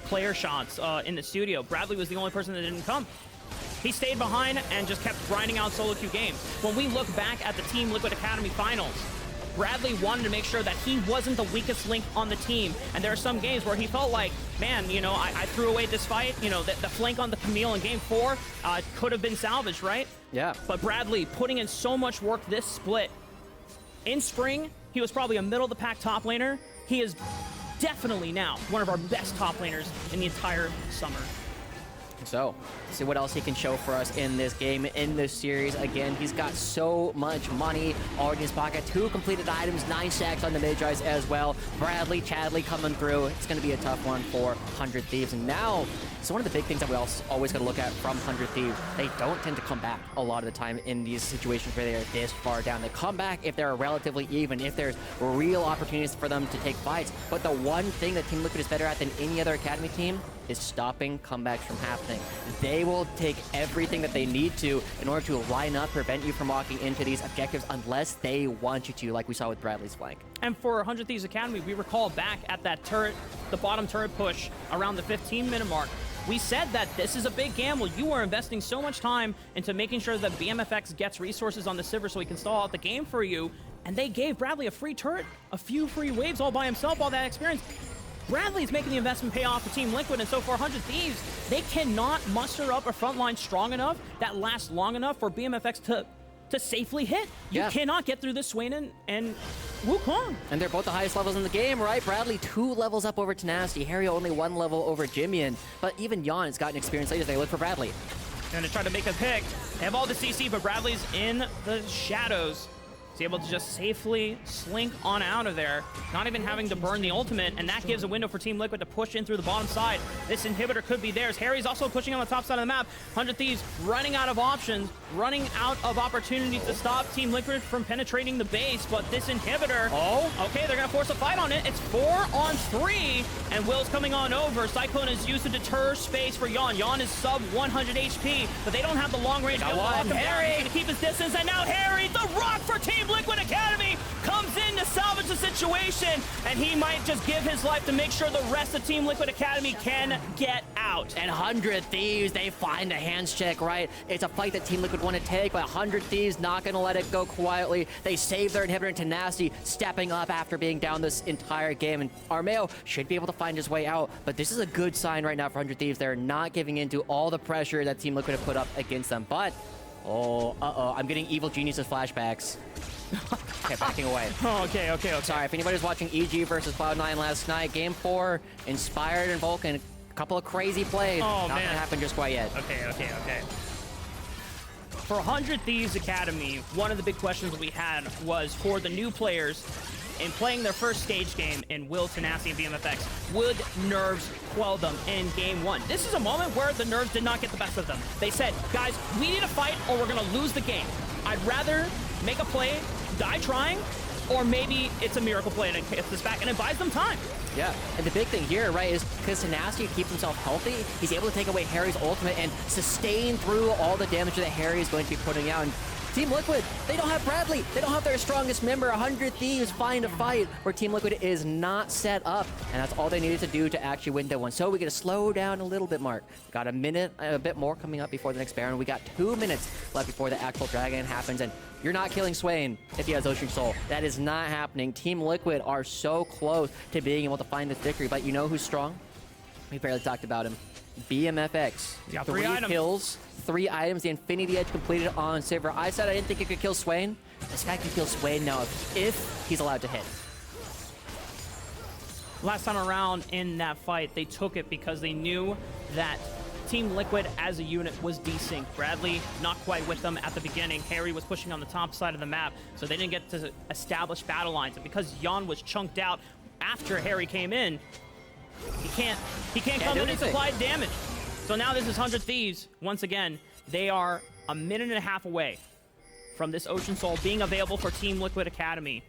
player shots in the studio, Bradley was the only person that didn't come. He stayed behind and just kept grinding out solo queue games. When we look back at the Team Liquid Academy finals, Bradley wanted to make sure that he wasn't the weakest link on the team. And there are some games where he felt like, man, you know, I threw away this fight. You know, the flank on the Camille in game 4 could have been salvaged, right? Yeah. But Bradley putting in so much work this split. In spring, he was probably a middle-of-the-pack top laner. He is definitely now one of our best top laners in the entire summer. So, see what else he can show for us in this game, in this series. Again, he's got so much money already in his pocket. 2 completed items, 9 stacks on the mid-rise as well. Bradley, Chadley coming through. It's going to be a tough one for 100 Thieves. And now, so one of the big things that we always got to look at from 100 Thieves, they don't tend to come back a lot of the time in these situations where they are this far down. They come back if they're relatively even, if there's real opportunities for them to take fights. But the one thing that Team Liquid is better at than any other Academy team is stopping comebacks from happening. They will take everything that they need to in order to line up, prevent you from walking into these objectives unless they want you to, like we saw with Bradley's flank. And for 100 Thieves Academy, we recall back at that turret, the bottom turret push around the 15-minute mark. We said that this is a big gamble. You are investing so much time into making sure that BMFX gets resources on the Sivir so he can stall out the game for you. And they gave Bradley a free turret, a few free waves all by himself, all that experience. Bradley's making the investment pay off for Team Liquid, and so for 100 Thieves, they cannot muster up a front line strong enough that lasts long enough for BMFX to safely hit. You cannot get through this Swain and Wukong. And they're both the highest levels in the game, right? Bradley 2 levels up over Tenacity, Harry only 1 level over Jimian, but even Jan has gotten experience later. They look for Bradley. Gonna try to make a pick. They have all the CC, but Bradley's in the shadows. He's able to just safely slink on out of there, not even having to burn the ultimate, and that gives a window for Team Liquid to push in through the bottom side. This inhibitor could be theirs. Harry's also pushing on the top side of the map. 100 Thieves running out of options, running out of opportunities to stop Team Liquid from penetrating the base, but this inhibitor, okay, they're gonna force a fight on it. It's 4-on-3, and Will's coming on over. Cyclone is used to deter space for Yon. Yon is sub 100 HP, but they don't have the long range. Got one. Harry! He's gonna keep his distance, and now Harry, the rock for Team Liquid Academy, comes in to salvage the situation, and he might just give his life to make sure the rest of Team Liquid Academy can get out. And 100 Thieves, they find a hands check, right? It's a fight that Team Liquid want to take, but 100 Thieves not going to let it go quietly. They save their inhibitor in Tenacity, stepping up after being down this entire game, and Armeo should be able to find his way out, but this is a good sign right now for 100 Thieves. They're not giving in to all the pressure that Team Liquid have put up against them, but I'm getting Evil Genius's flashbacks. Okay, backing away. Okay. Sorry, if anybody's watching EG versus Cloud9 last night, Game 4, Inspired and Vulcan, a couple of crazy plays. Not gonna happen just quite yet. Okay. For 100 Thieves Academy, one of the big questions we had was for the new players in playing their first stage game in Will, Tenacity, and BMFX, would nerves quell them in game 1? This is a moment where the nerves did not get the best of them. They said, guys, we need a fight or we're gonna lose the game. I'd rather make a play, die trying, or maybe it's a miracle play and it gets this back, and it buys them time. Yeah, and the big thing here, right, is because Tenacity keeps himself healthy, he's able to take away Harry's ultimate and sustain through all the damage that Harry is going to be putting out. And Team Liquid, they don't have Bradley. They don't have their strongest member. 100 Thieves find a fight where Team Liquid is not set up, and that's all they needed to do to actually win that one. So we get to slow down a little bit, Mark. Got a minute, a bit more coming up before the next Baron. We got 2 minutes left before the actual Dragon happens, and you're not killing Swain if he has Ocean Soul. That is not happening. Team Liquid are so close to being able to find this victory, but you know who's strong? We barely talked about him. BMFX. got 3 items. Kills, 3 items. The Infinity Edge completed on Saber. I said I didn't think it could kill Swain. This guy can kill Swain now if he's allowed to hit. Last time around in that fight, they took it because they knew that Team Liquid as a unit was desync. Bradley not quite with them at the beginning. Harry was pushing on the top side of the map, so they didn't get to establish battle lines. And because Yon was chunked out after Harry came in, he can't come in and supply damage. So now this is 100 Thieves. Once again, they are a minute and a half away from this Ocean Soul being available for Team Liquid Academy.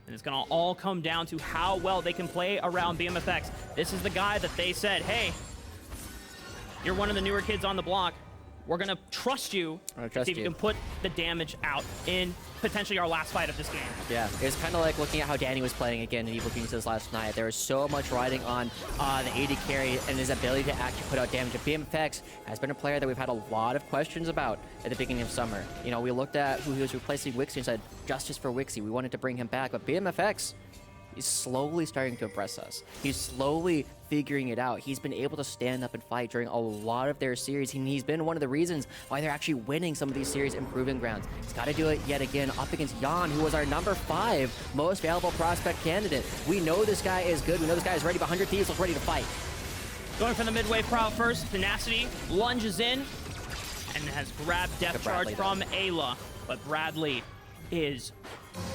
And it's gonna all come down to how well they can play around BMFX. This is the guy that they said, hey, you're one of the newer kids on the block. We're gonna trust you, see if you can put the damage out in potentially our last fight of this game. Yeah, it's kind of like looking at how Danny was playing again in Evil Geniuses last night. There was so much riding on the AD carry and his ability to actually put out damage. BMFX has been a player that we've had a lot of questions about at the beginning of summer. You know, we looked at who he was replacing Wixie and said, justice for Wixie. We wanted to bring him back, but BMFX, he's slowly starting to impress us. He's slowly figuring it out. He's been able to stand up and fight during a lot of their series, and he's been one of the reasons why they're actually winning some of these series in Proving Grounds. He's got to do it yet again up against Yon, who was our number 5 most valuable prospect candidate. We know this guy is good. We know this guy is ready, but 100 Thieves looks ready to fight. Going for the midway prow first, Tenacity lunges in and has grabbed Death Charge from Ayla, but Bradley is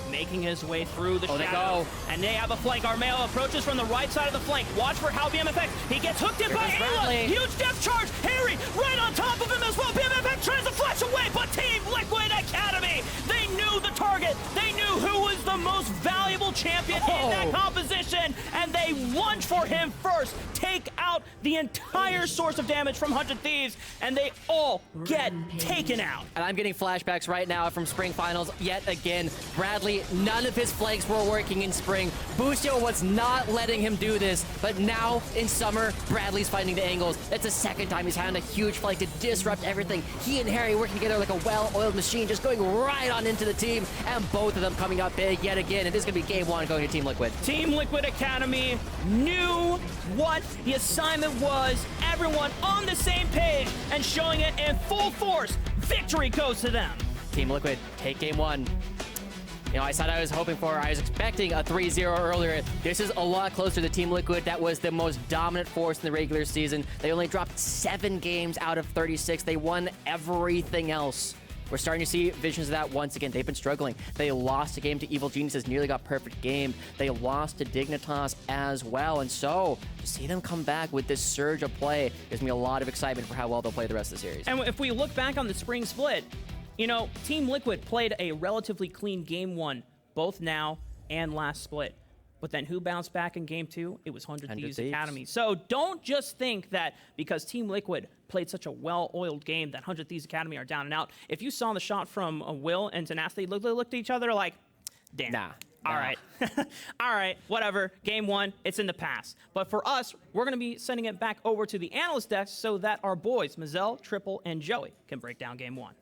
making his way through the shadow. And they have a flank. Armeo approaches from the right side of the flank. Watch for how BMFX, he gets hooked in by Ayla. Huge depth charge. Harry right on top of him as well. BMFX tries to flash away, but Team Liquid Academy, they knew the target. They knew who was the most valuable champion in that composition, and they lunge for him first. Take out the entire source of damage from 100 Thieves, and they all get taken out. And I'm getting flashbacks right now from Spring Finals yet again. Bradley, none of his flanks were working in Spring. Busio was not letting him do this, but now in Summer, Bradley's finding the angles. That's the second time he's had a huge flank to disrupt everything. He and Harry working together like a well-oiled machine, just going right on into the team, and both of them coming up big yet again, and this is going to be game 1 going to Team Liquid. Team Liquid Academy knew what the assignment was, everyone on the same page, and showing it in full force. Victory goes to them. Team Liquid, take game 1. You know, I was expecting a 3-0 earlier. This is a lot closer to Team Liquid. That was the most dominant force in the regular season. They only dropped 7 games out of 36. They won everything else. We're starting to see visions of that once again. They've been struggling. They lost a game to Evil Geniuses, nearly got perfect game. They lost to Dignitas as well. And so to see them come back with this surge of play gives me a lot of excitement for how well they'll play the rest of the series. And if we look back on the spring split, you know, Team Liquid played a relatively clean game 1, both now and last split. But then who bounced back in game 2? It was 100 Thieves Academy. So don't just think that because Team Liquid played such a well-oiled game that 100 Thieves Academy are down and out. If you saw the shot from Will and Tenacity, they looked at each other like, damn. Nah. All right. All right, whatever. Game 1, it's in the past. But for us, we're going to be sending it back over to the analyst desk so that our boys, Mazel, Triple, and Joey, can break down game 1.